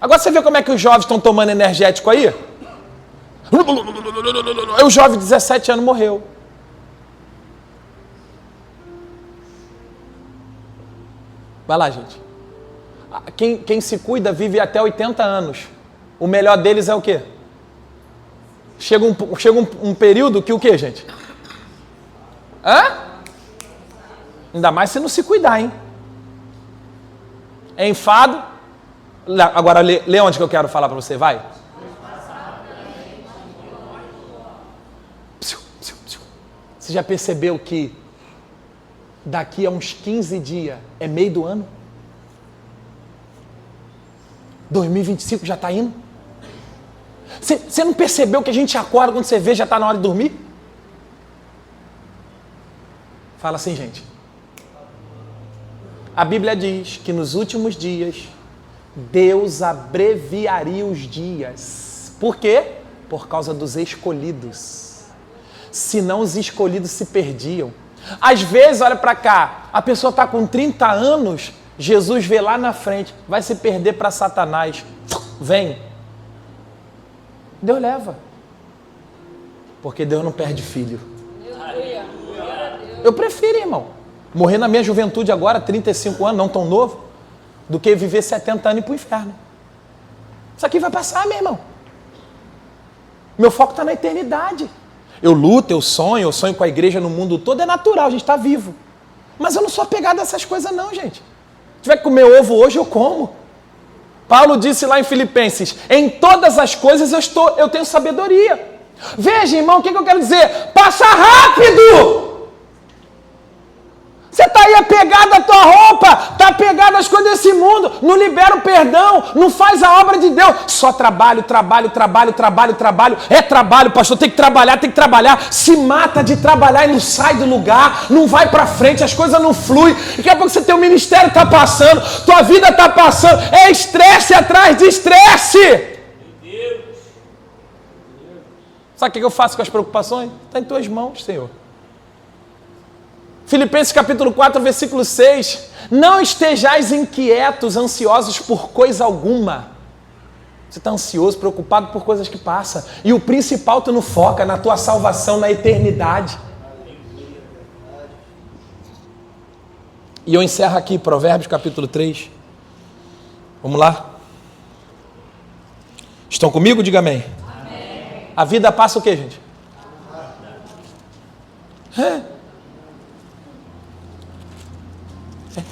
Agora você vê como é que os jovens estão tomando energético aí? Aí o jovem de 17 anos morreu. Vai lá, gente. Quem se cuida vive até 80 anos. O melhor deles é o quê? Chega um período que o quê, gente? Ainda mais se não se cuidar, hein? É enfado. Agora, lê onde que eu quero falar para você, vai. Você já percebeu que daqui a uns 15 dias é meio do ano? 2025 já está indo? Você não percebeu que a gente acorda quando você vê já está na hora de dormir? Fala assim, gente. A Bíblia diz que nos últimos dias Deus abreviaria os dias. Por quê? Por causa dos escolhidos. Senão os escolhidos se perdiam. Às vezes, olha para cá, a pessoa está com 30 anos, Jesus vê lá na frente, vai se perder para Satanás. Vem. Deus leva. Porque Deus não perde filho. Eu prefiro, irmão, morrer na minha juventude agora, 35 anos, não tão novo, do que viver 70 anos e ir para o inferno. Isso aqui vai passar, meu irmão. Meu foco está na eternidade. Eu luto, eu sonho com a igreja no mundo todo, é natural, a gente está vivo. Mas eu não sou apegado a essas coisas não, gente. Se tiver que comer ovo hoje, eu como. Paulo disse lá em Filipenses, em todas as coisas eu tenho sabedoria. Veja, irmão, o que eu quero dizer? Passa rápido! Você está aí apegado à tua roupa, está apegado às coisas desse mundo, não libera o perdão, não faz a obra de Deus. Só trabalho. É trabalho, pastor, tem que trabalhar. Se mata de trabalhar e não sai do lugar, não vai para frente, as coisas não fluem. Daqui a pouco você tem um ministério que está passando, tua vida está passando, é estresse atrás de estresse. Sabe o que eu faço com as preocupações? Está em tuas mãos, Senhor. Filipenses capítulo 4, versículo 6. Não estejais inquietos, ansiosos por coisa alguma. Você está ansioso, preocupado por coisas que passam. E o principal tu não foca na tua salvação, na eternidade. E eu encerro aqui, Provérbios capítulo 3. Vamos lá? Estão comigo? Diga amém. Amém. A vida passa o quê, gente?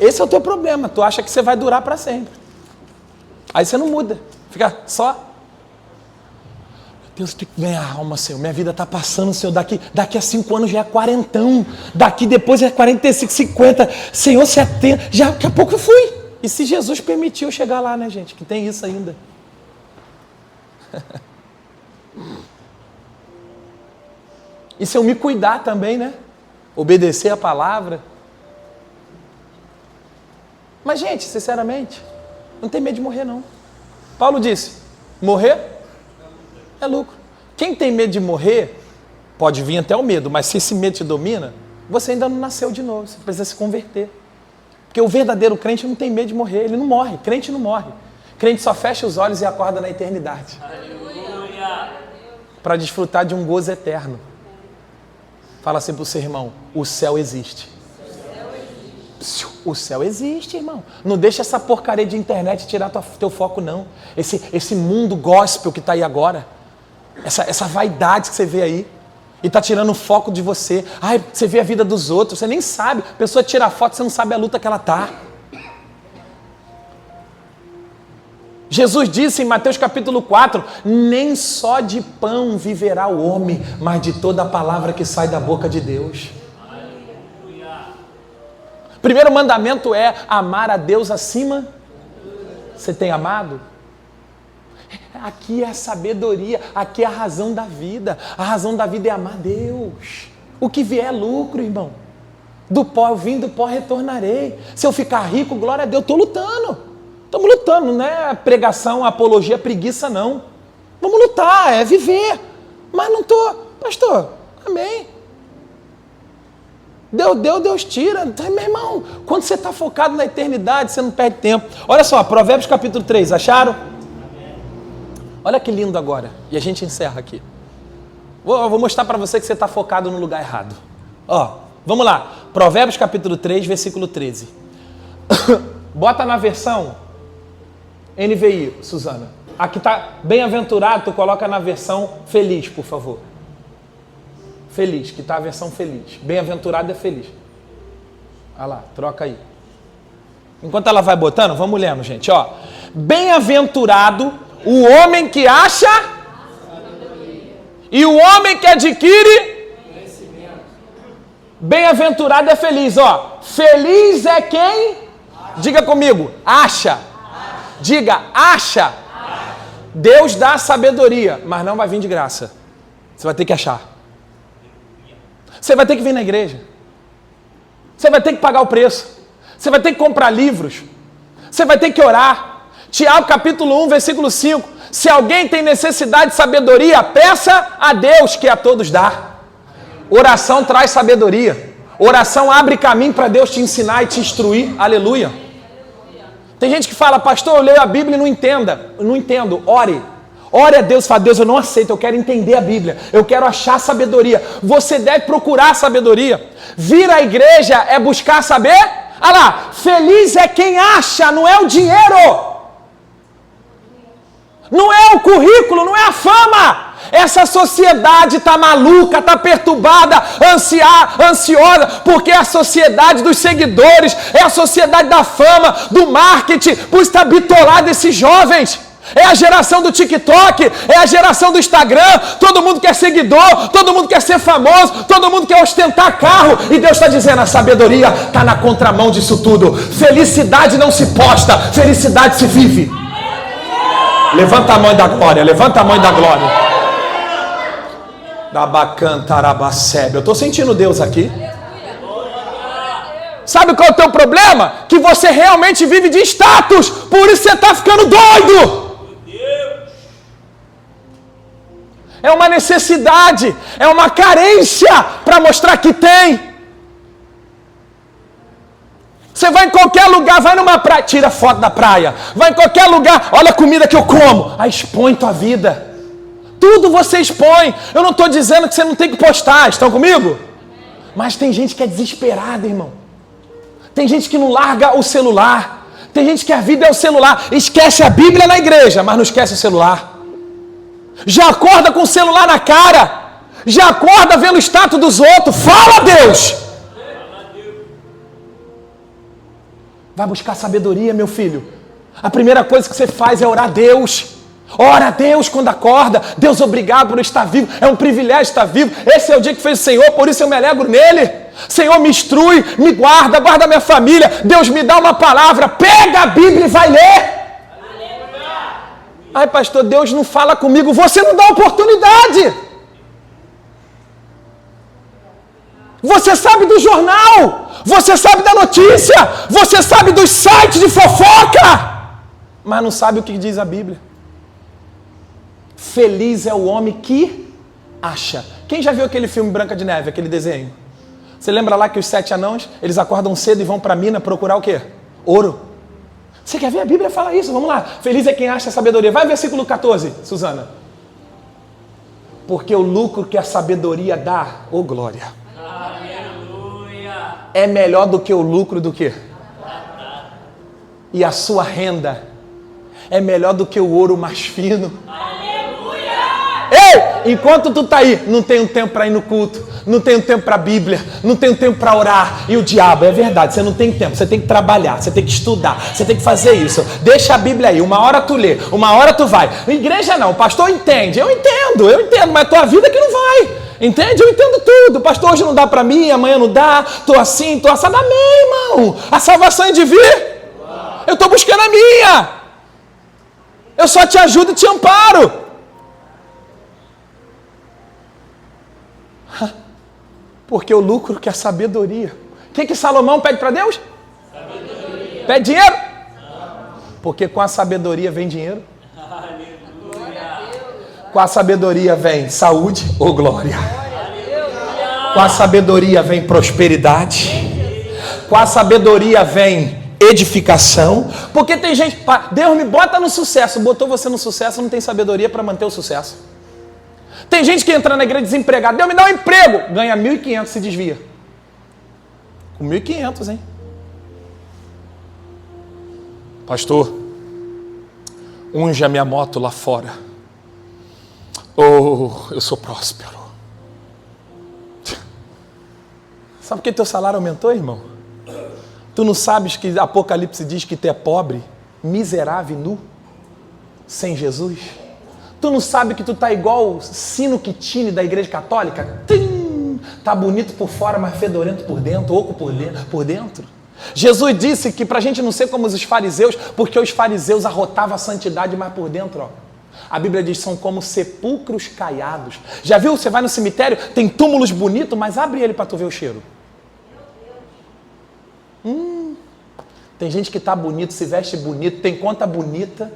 Esse é o teu problema. Tu acha que você vai durar para sempre. Aí você não muda. Fica só. Meu Deus, tem que ganhar a alma, Senhor. Minha vida está passando, Senhor. Daqui a 5 anos já é 40. Daqui depois é 45, 50. Senhor, 70. Já daqui a pouco eu fui. E se Jesus permitiu chegar lá, né, gente? Que tem isso ainda. E se eu me cuidar também, né? Obedecer a palavra. Mas, gente, sinceramente, não tem medo de morrer, não. Paulo disse, morrer é lucro. Quem tem medo de morrer, pode vir até o medo, mas se esse medo te domina, você ainda não nasceu de novo, você precisa se converter. Porque o verdadeiro crente não tem medo de morrer, ele não morre, crente não morre. Crente só fecha os olhos e acorda na eternidade. Para desfrutar de um gozo eterno. Fala assim para o seu irmão, o céu existe. O céu existe, irmão. Não deixa essa porcaria de internet tirar teu foco, não. Esse mundo gospel que está aí agora. Essa vaidade que você vê aí. E está tirando o foco de você. Ai, você vê a vida dos outros, você nem sabe. A pessoa tira foto, você não sabe a luta que ela está. Jesus disse em Mateus capítulo 4, nem só de pão viverá o homem, mas de toda a palavra que sai da boca de Deus. Primeiro mandamento é amar a Deus acima. Você tem amado? Aqui é a sabedoria, aqui é a razão da vida. A razão da vida é amar Deus. O que vier é lucro, irmão. Do pó eu vim, do pó retornarei. Se eu ficar rico, glória a Deus, estou lutando. Estamos lutando, não é pregação, apologia, preguiça, não. Vamos lutar, é viver. Mas não estou, pastor, amém. Deus tira. Então, meu irmão, quando você está focado na eternidade, você não perde tempo. Olha só, Provérbios capítulo 3, acharam? Olha que lindo agora. E a gente encerra aqui. Vou mostrar para você que você está focado no lugar errado. Ó, vamos lá. Provérbios capítulo 3, versículo 13. Bota na versão NVI, Suzana. Aqui está bem-aventurado, tu coloca na versão feliz, por favor. Feliz, que está a versão feliz. Bem-aventurado é feliz. Olha lá, troca aí. Enquanto ela vai botando, vamos lendo, gente. Ó. Bem-aventurado o homem que acha e o homem que adquire. Bem-aventurado é feliz, ó. Feliz é quem? Diga comigo, acha. Diga, acha. Deus dá sabedoria, mas não vai vir de graça. Você vai ter que achar. Você vai ter que vir na igreja. Você vai ter que pagar o preço. Você vai ter que comprar livros. Você vai ter que orar. Tiago capítulo 1, versículo 5. Se alguém tem necessidade de sabedoria, peça a Deus que a todos dá. Oração traz sabedoria. Oração abre caminho para Deus te ensinar e te instruir. Aleluia. Tem gente que fala, pastor, eu leio a Bíblia e não entendo. Ore. Ore a Deus e fala, Deus, eu não aceito, eu quero entender a Bíblia. Eu quero achar sabedoria. Você deve procurar sabedoria. Vir à igreja é buscar saber. Olha lá, feliz é quem acha, não é o dinheiro. Não é o currículo, não é a fama. Essa sociedade está maluca, está perturbada, ansiosa, porque é a sociedade dos seguidores, é a sociedade da fama, do marketing, por estar bitolado esses jovens. É a geração do TikTok, é a geração do Instagram, todo mundo quer seguidor, todo mundo quer ser famoso, todo mundo quer ostentar carro, e Deus está dizendo, a sabedoria está na contramão disso tudo. Felicidade não se posta, felicidade se vive. Levanta a mão da glória, levanta a mão da glória. Eu estou sentindo Deus aqui. Sabe qual é o teu problema? Que você realmente vive de status, por isso você está ficando doido. É uma necessidade, é uma carência para mostrar que tem. Você vai em qualquer lugar, vai numa praia, tira foto da praia. Vai em qualquer lugar, olha a comida que eu como. Aí expõe tua vida. Tudo você expõe. Eu não estou dizendo que você não tem que postar, estão comigo? Mas tem gente que é desesperada, irmão. Tem gente que não larga o celular. Tem gente que a vida é o celular. Esquece a Bíblia na igreja, mas não esquece o celular. Já acorda com o celular na cara. Já acorda vendo o status dos outros. Fala, Deus! Vai buscar sabedoria, meu filho. A primeira coisa que você faz é orar a Deus. Ora a Deus quando acorda. Deus, obrigado por estar vivo. É um privilégio estar vivo. Esse é o dia que fez o Senhor, por isso eu me alegro nele. Senhor, me instrui, me guarda, guarda minha família. Deus, me dá uma palavra. Pega a Bíblia e vai ler. Ai, pastor, Deus não fala comigo. Você não dá oportunidade. Você sabe do jornal. Você sabe da notícia. Você sabe dos sites de fofoca. Mas não sabe o que diz a Bíblia. Feliz é o homem que acha. Quem já viu aquele filme Branca de Neve, aquele desenho? Você lembra lá que os 7 anãos, eles acordam cedo e vão para a mina procurar o quê? Ouro. Você quer ver? A Bíblia fala isso. Vamos lá. Feliz é quem acha sabedoria. Vai versículo 14, Suzana. Porque o lucro que a sabedoria dá, ô glória, Aleluia. é melhor do que o lucro do quê? E a sua renda é melhor do que o ouro mais fino. Ei, enquanto tu tá aí, não tem um tempo para ir no culto, não tem um tempo para a Bíblia, não tem um tempo para orar. E o diabo, é verdade, você não tem tempo, você tem que trabalhar, você tem que estudar, você tem que fazer isso. Deixa a Bíblia aí, uma hora tu lê, uma hora tu vai. Igreja não, o pastor entende, eu entendo, mas tua vida que não vai. Entende? Eu entendo tudo. Pastor, hoje não dá para mim, amanhã não dá, tô assim, tô assado. Amém, irmão. A salvação é de vir. Eu tô buscando a minha. Eu só te ajudo e te amparo. Porque o lucro que é a sabedoria. O que Salomão pede para Deus? Sabedoria. Pede dinheiro? Não. Porque com a sabedoria vem dinheiro. Com a sabedoria vem saúde ou glória. Com a sabedoria vem prosperidade. Com a sabedoria vem edificação. Porque tem gente, Deus me bota no sucesso. Botou você no sucesso, não tem sabedoria para manter o sucesso. Tem gente que entra na igreja desempregada. Deus me dá um emprego. Ganha 1.500, se desvia. Com 1.500, hein? Pastor, unge a minha moto lá fora. Oh, eu sou próspero. Sabe por que teu salário aumentou, irmão? Tu não sabes que Apocalipse diz que tu é pobre, miserável e nu, sem Jesus? Tu não sabe que tu tá igual o sino que tine da igreja católica? Tá bonito por fora, mas fedorento por dentro, oco por dentro. Jesus disse que pra gente não ser como os fariseus, porque os fariseus arrotavam a santidade, mas por dentro, ó. A Bíblia diz que são como sepulcros caiados. Já viu? Você vai no cemitério, tem túmulos bonitos, mas abre ele para tu ver o cheiro. Tem gente que tá bonito, se veste bonito, tem conta bonita,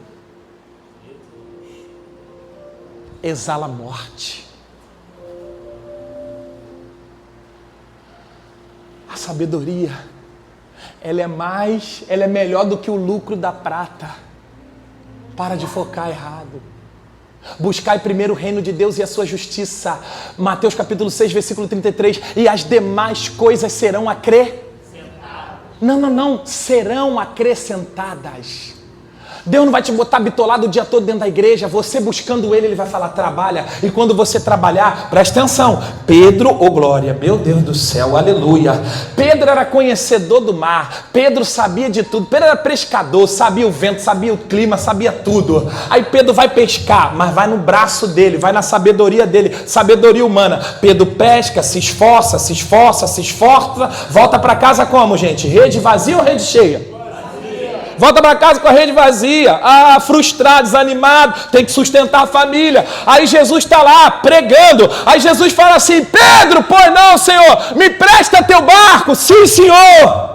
exala morte. A sabedoria, ela é melhor do que o lucro da prata. Para de focar errado. Buscai primeiro o reino de Deus e a sua justiça. Mateus capítulo 6, versículo 33. E as demais coisas serão acrescentadas. Não. Serão acrescentadas. Deus não vai te botar bitolado o dia todo dentro da igreja. Você buscando Ele, Ele vai falar, trabalha. E quando você trabalhar, presta atenção. Pedro, ô glória, meu Deus do céu, aleluia. Pedro era conhecedor do mar. Pedro sabia de tudo. Pedro era pescador, sabia o vento, sabia o clima, sabia tudo. Aí Pedro vai pescar, mas vai no braço dele, vai na sabedoria dele, sabedoria humana. Pedro pesca, se esforça, volta para casa como, gente? Rede vazia ou rede cheia? Volta para casa com a rede vazia, frustrado, desanimado, tem que sustentar a família. Aí Jesus está lá pregando, aí Jesus fala assim, Pedro, pois não, Senhor, me empresta teu barco. Sim, Senhor.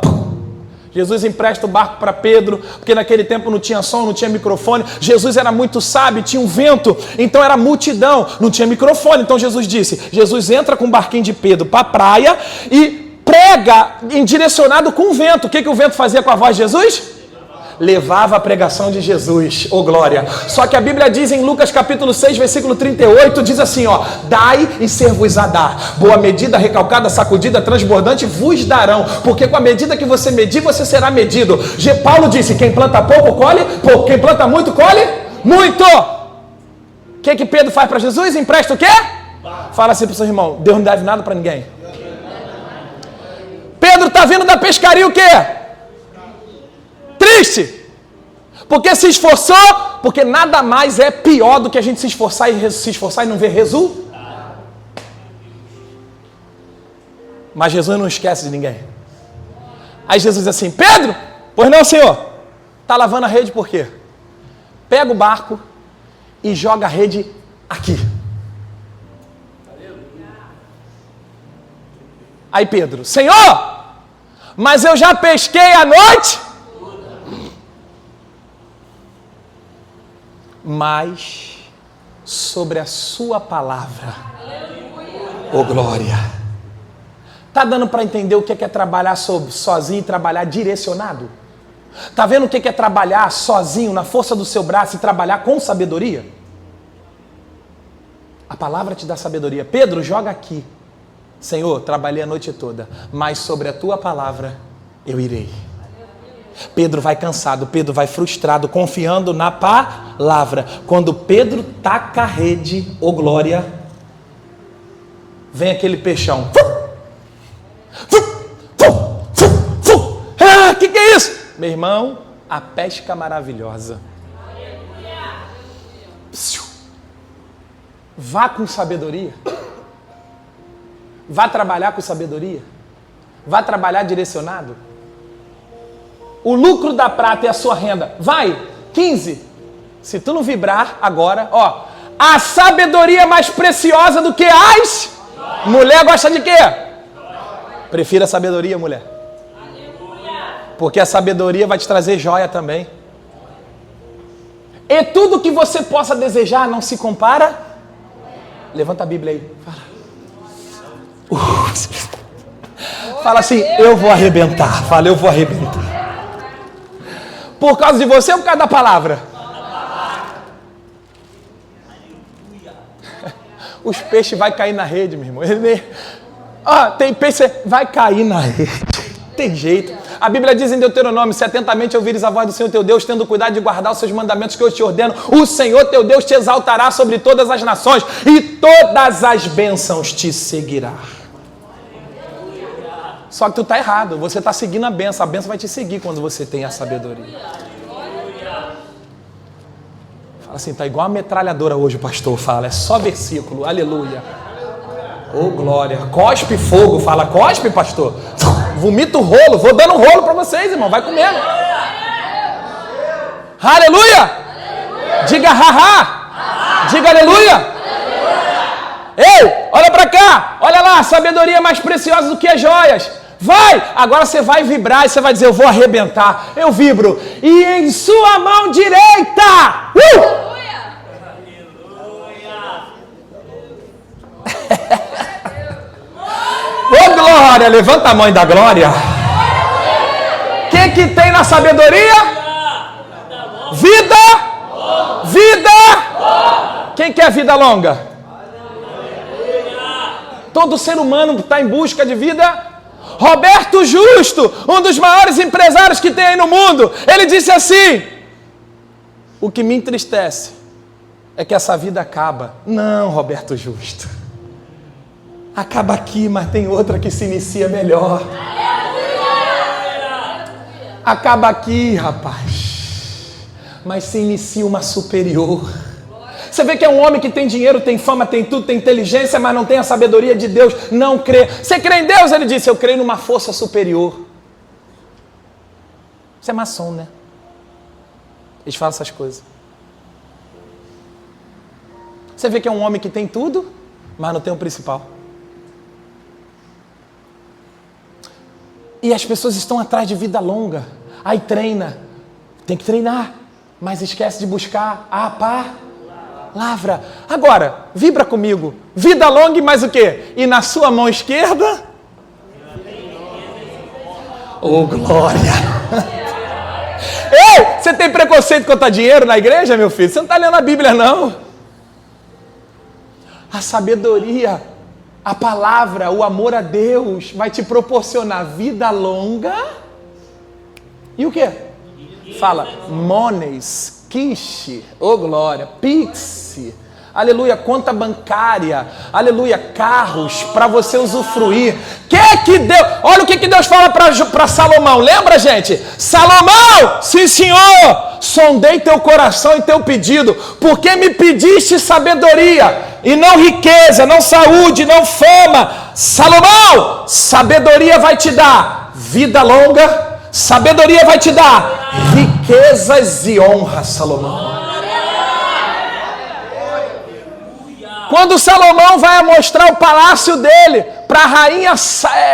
Jesus empresta o barco para Pedro, porque naquele tempo não tinha som, não tinha microfone. Jesus era muito sábio, tinha um vento, então era multidão, não tinha microfone. Então Jesus entra com o barquinho de Pedro para a praia e prega direcionado com o vento. O que o vento fazia com a voz de Jesus? Levava a pregação de Jesus, ô glória. Só que a Bíblia diz em Lucas capítulo 6, versículo 38, diz assim, ó, dai e ser-vos-á dar, boa medida, recalcada, sacudida, transbordante, vos darão, porque com a medida que você medir, você será medido. Paulo disse, quem planta pouco, colhe pouco, quem planta muito, colhe muito. O que Pedro faz para Jesus? Empresta o quê? Fala assim para o seu irmão, Deus não deve nada para ninguém. Pedro está vindo da pescaria o quê? Triste, porque se esforçou, porque nada mais é pior do que a gente se esforçar e não ver resultado. Mas Jesus não esquece de ninguém. Aí Jesus diz assim, Pedro, pois não, Senhor, está lavando a rede por quê? Pega o barco e joga a rede aqui. Aí Pedro, Senhor, mas eu já pesquei a noite. Mas sobre a sua palavra, ô glória. Tá dando para entender o que é trabalhar sozinho e trabalhar direcionado? Tá vendo o que é trabalhar sozinho na força do seu braço e trabalhar com sabedoria? A palavra te dá sabedoria. Pedro, joga aqui. Senhor, trabalhei a noite toda, mas sobre a tua palavra eu irei. Pedro vai cansado, Pedro vai frustrado, confiando na palavra. Quando Pedro taca a rede, ô glória, vem aquele peixão. Que é isso? Meu irmão, a pesca maravilhosa. Vá com sabedoria. Vá trabalhar com sabedoria. Vá trabalhar direcionado. O lucro da prata é a sua renda. Vai, 15, Se tu não vibrar agora, ó, a sabedoria é mais preciosa do que as... Mulher gosta de quê? Prefira a sabedoria, mulher. Porque a sabedoria vai te trazer joia também. E tudo que você possa desejar não se compara. Levanta a Bíblia aí. Fala assim, eu vou arrebentar. Fala, eu vou arrebentar. Por causa de você ou por causa da palavra? Os peixes vão cair na rede, meu irmão. Tem peixe, vai cair na rede. Tem jeito. A Bíblia diz em Deuteronômio, se atentamente ouvires a voz do Senhor teu Deus, tendo cuidado de guardar os seus mandamentos que eu te ordeno, o Senhor teu Deus te exaltará sobre todas as nações e todas as bênçãos te seguirá. Só que tu está errado, você está seguindo a bênção vai te seguir quando você tem a sabedoria. Fala assim, tá igual a metralhadora hoje, o pastor fala, é só versículo, aleluia. Oh, glória. Cospe fogo, fala, cospe, pastor. Vomita o rolo, vou dando rolo para vocês, irmão, vai comendo. Aleluia. Diga ha-ha. Diga aleluia. Ei, olha para cá, olha lá, a sabedoria é mais preciosa do que as joias. Vai, agora você vai vibrar e você vai dizer, eu vou arrebentar. Eu vibro. E em sua mão direita. Ô glória, levanta a mão da glória. O que tem na sabedoria? Vida. Vida. Quem quer vida longa? Todo ser humano está em busca de vida. Roberto Justo, um dos maiores empresários que tem aí no mundo, ele disse assim, o que me entristece é que essa vida acaba. Não, Roberto Justo, acaba aqui, mas tem outra que se inicia melhor. Acaba aqui, rapaz, mas se inicia uma superior. Você vê que é um homem que tem dinheiro, tem fama, tem tudo, tem inteligência, mas não tem a sabedoria de Deus, não crê. Você crê em Deus? Ele disse, eu creio numa força superior. Você é maçom, né? Eles falam essas coisas. Você vê que é um homem que tem tudo, mas não tem o principal. E as pessoas estão atrás de vida longa. Aí treina. Tem que treinar, mas esquece de buscar a palavra. Agora, vibra comigo. Vida longa e mais o quê? E na sua mão esquerda? Oh, glória! Ei, você tem preconceito contra dinheiro na igreja, meu filho? Você não está lendo a Bíblia, não. A sabedoria, a palavra, o amor a Deus vai te proporcionar vida longa. E o quê? Fala, mones, quiche, oh glória, pix, aleluia, conta bancária, aleluia, carros para você usufruir. Que Deus, olha o que Deus fala para Salomão, lembra, gente? Salomão, sim senhor, sondei teu coração e teu pedido, porque me pediste sabedoria, e não riqueza, não saúde, não fama. Salomão, sabedoria vai te dar vida longa, sabedoria vai te dar riquezas e honra, Salomão. Quando Salomão vai mostrar o palácio dele para a rainha,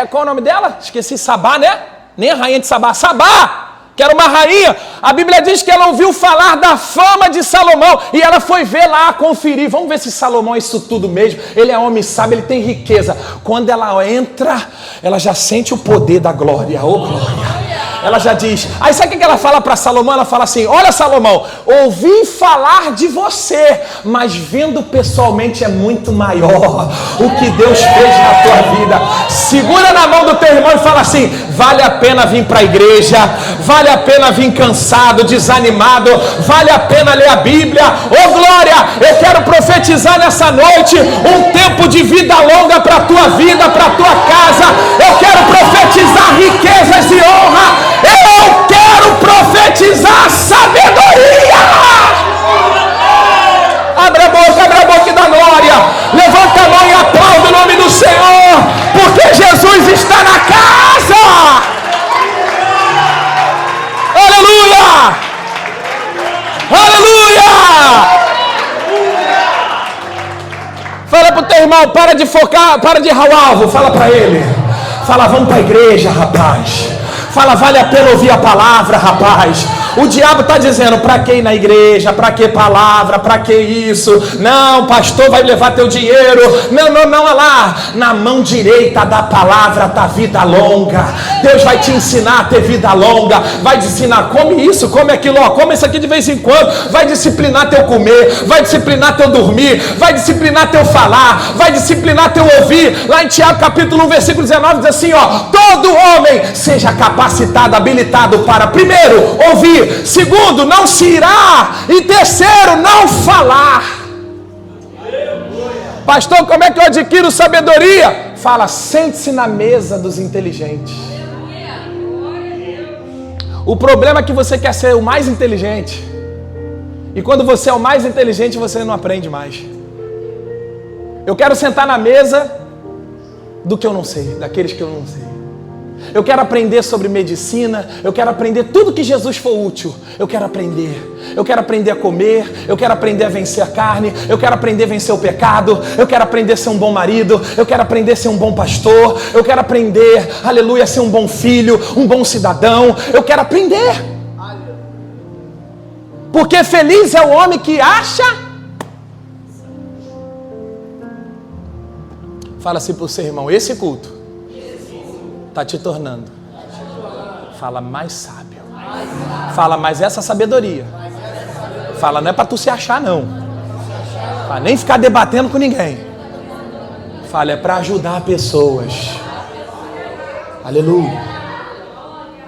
qual é o nome dela? Esqueci, Sabá, né? Nem a rainha de Sabá, Sabá, que era uma rainha. A Bíblia diz que ela ouviu falar da fama de Salomão e ela foi ver lá, conferir. Vamos ver se Salomão é isso tudo mesmo. Ele é homem sábio, ele tem riqueza. Quando ela entra, ela já sente o poder da glória. Oh, glória! Ela já diz, aí sabe o que ela fala para Salomão? Ela fala assim, olha Salomão, ouvi falar de você, mas vendo pessoalmente é muito maior o que Deus fez na tua vida. Segura na mão do teu irmão e fala assim, vale a pena vir para a igreja, vale a pena vir cansado, desanimado, vale a pena ler a Bíblia. Oh glória, eu quero profetizar nessa noite um tempo de vida longa para a tua vida, para a tua casa. Eu quero profetizar riquezas e honra. Eu quero profetizar sabedoria. Abra a boca e dá glória. Levanta a mão e aplauda o nome do Senhor, porque Jesus está na casa. Aleluia! Aleluia! teu irmão, para de focar, para de errar o alvo. Fala para ele. Fala, vamos para a igreja, rapaz. Fala, vale a pena ouvir a palavra, rapaz. O diabo está dizendo, para que ir na igreja? Para que palavra? Para que isso? Não, pastor vai levar teu dinheiro. Não, olha lá. Na mão direita da palavra está vida longa. Deus vai te ensinar a ter vida longa. Vai te ensinar, come isso, come aquilo, ó, come isso aqui de vez em quando. Vai disciplinar teu comer, vai disciplinar teu dormir, vai disciplinar teu falar, vai disciplinar teu ouvir. Lá em Tiago capítulo 1, versículo 19 diz assim, ó, todo homem seja capacitado, habilitado para, primeiro, ouvir, segundo, não se irá, e terceiro, não falar. Pastor, como é que eu adquiro sabedoria? Fala, sente-se na mesa dos inteligentes. O problema é que você quer ser o mais inteligente, e quando você é o mais inteligente, você não aprende mais. Eu quero sentar na mesa do que eu não sei, daqueles que eu não sei. Eu quero aprender sobre medicina, eu quero aprender tudo que Jesus for útil. Eu quero aprender a comer, eu quero aprender a vencer a carne, eu quero aprender a vencer o pecado, eu quero aprender a ser um bom marido, eu quero aprender a ser um bom pastor, eu quero aprender, aleluia, a ser um bom filho, um bom cidadão, eu quero aprender. Porque feliz é o homem que acha. Fala assim para o seu irmão, esse culto está te tornando. Fala, mais sábio. Fala, mas essa sabedoria. Fala, não é para tu se achar, não. Fala, nem ficar debatendo com ninguém. Fala, é para ajudar pessoas. Aleluia.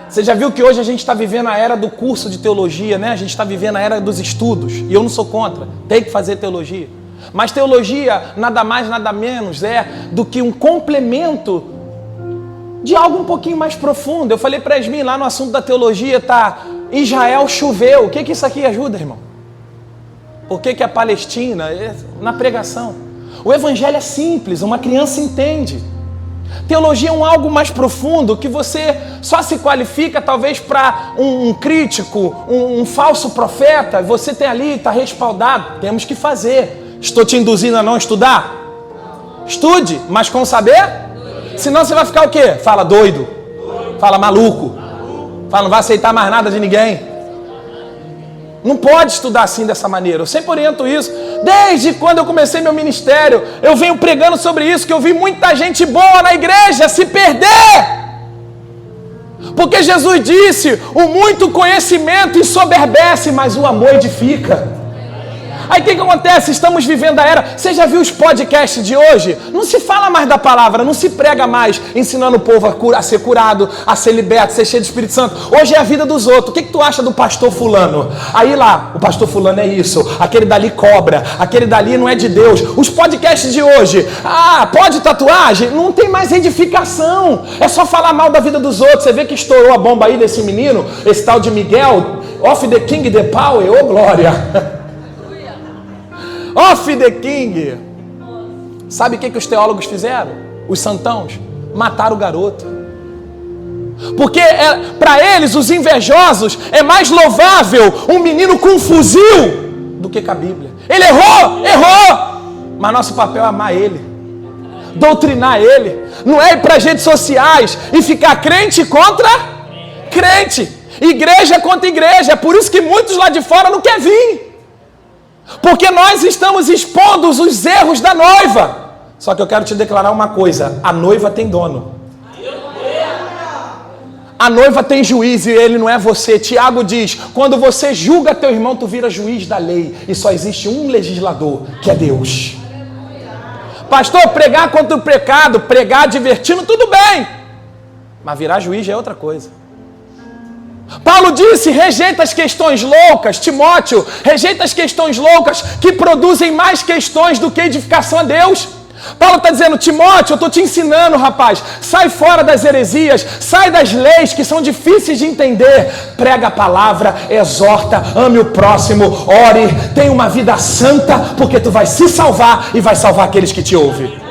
Você já viu que hoje a gente está vivendo a era do curso de teologia, né? A gente está vivendo a era dos estudos. E eu não sou contra. Tem que fazer teologia. Mas teologia, nada mais, nada menos é do que um complemento de algo um pouquinho mais profundo. Eu falei para Yasmin, lá no assunto da teologia, tá, Israel choveu. O que isso aqui ajuda, irmão? Por que a Palestina? Na pregação. O evangelho é simples, uma criança entende. Teologia é algo mais profundo, que você só se qualifica talvez para um crítico, um falso profeta. Você tem ali, está respaldado. Temos que fazer. Estou te induzindo a não estudar? Estude, mas com saber? Senão você vai ficar o quê? Fala doido. Fala maluco. Fala não vai aceitar mais nada de ninguém. Não pode estudar assim dessa maneira. Eu sempre oriento isso. Desde quando eu comecei meu ministério, eu venho pregando sobre isso, que eu vi muita gente boa na igreja se perder. Porque Jesus disse, o muito conhecimento ensoberbece, mas o amor edifica. Aí o que acontece? Estamos vivendo a era. Você já viu os podcasts de hoje? Não se fala mais da palavra, não se prega mais ensinando o povo a ser curado, a ser liberto, a ser cheio do Espírito Santo. Hoje é a vida dos outros. O que tu acha do pastor fulano? Aí lá, o pastor fulano é isso, aquele dali cobra, aquele dali não é de Deus. Os podcasts de hoje, pode tatuagem? Não tem mais edificação. É só falar mal da vida dos outros. Você vê que estourou a bomba aí desse menino, esse tal de Miguel, off the king the power, ô glória. Off the king. Sabe o que os teólogos fizeram? Os santãos mataram o garoto. Porque para eles, os invejosos, é mais louvável um menino com um fuzil do que com a Bíblia. Ele errou. Mas nosso papel é amar ele, doutrinar ele. Não é ir para as redes sociais e ficar crente contra crente, igreja contra igreja. É por isso que muitos lá de fora não querem vir. Porque nós estamos expondo os erros da noiva. Só que eu quero te declarar uma coisa: a noiva tem dono. A noiva tem juiz e ele não é você. Tiago diz, quando você julga teu irmão, tu vira juiz da lei. E só existe um legislador, que é Deus. Pastor, pregar contra o pecado, pregar divertindo, tudo bem. Mas virar juiz já é outra coisa. Paulo disse, rejeita as questões loucas. Timóteo, rejeita as questões loucas que produzem mais questões do que edificação a Deus. Paulo está dizendo, Timóteo, eu estou te ensinando, rapaz, sai fora das heresias, sai das leis que são difíceis de entender, prega a palavra, exorta, ame o próximo, ore, tenha uma vida santa, porque tu vai se salvar e vai salvar aqueles que te ouvem.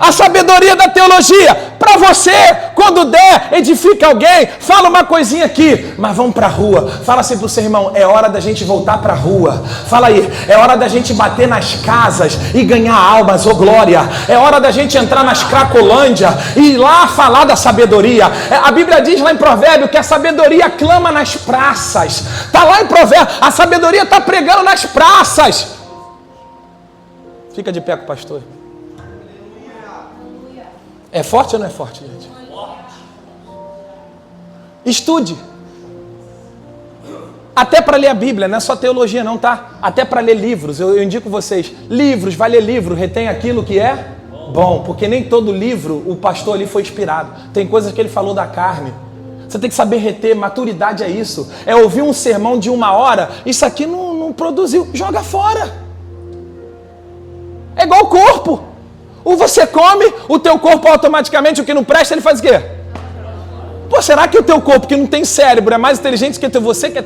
A sabedoria da teologia. Para você, quando der, edifica alguém, fala uma coisinha aqui, mas vamos para a rua. Fala assim para o seu irmão, é hora da gente voltar para a rua. Fala aí, é hora da gente bater nas casas e ganhar almas, ô glória. É hora da gente entrar nas Cracolândia e ir lá falar da sabedoria. A Bíblia diz lá em Provérbio que a sabedoria clama nas praças. Está lá em Provérbio, a sabedoria está pregando nas praças. Fica de pé com o pastor. É forte ou não é forte, gente? Estude. Até para ler a Bíblia, não é só teologia não, tá? Até para ler livros, eu indico vocês. Livros, vai ler livro, retém aquilo que é bom. Porque nem todo livro o pastor ali foi inspirado. Tem coisas que ele falou da carne. Você tem que saber reter, maturidade é isso. É ouvir um sermão de 1 hora, isso aqui não produziu, joga fora. É igual o corpo. Ou você come, o teu corpo automaticamente, o que não presta, ele faz o quê? Pô, será que o teu corpo que não tem cérebro é mais inteligente que você que é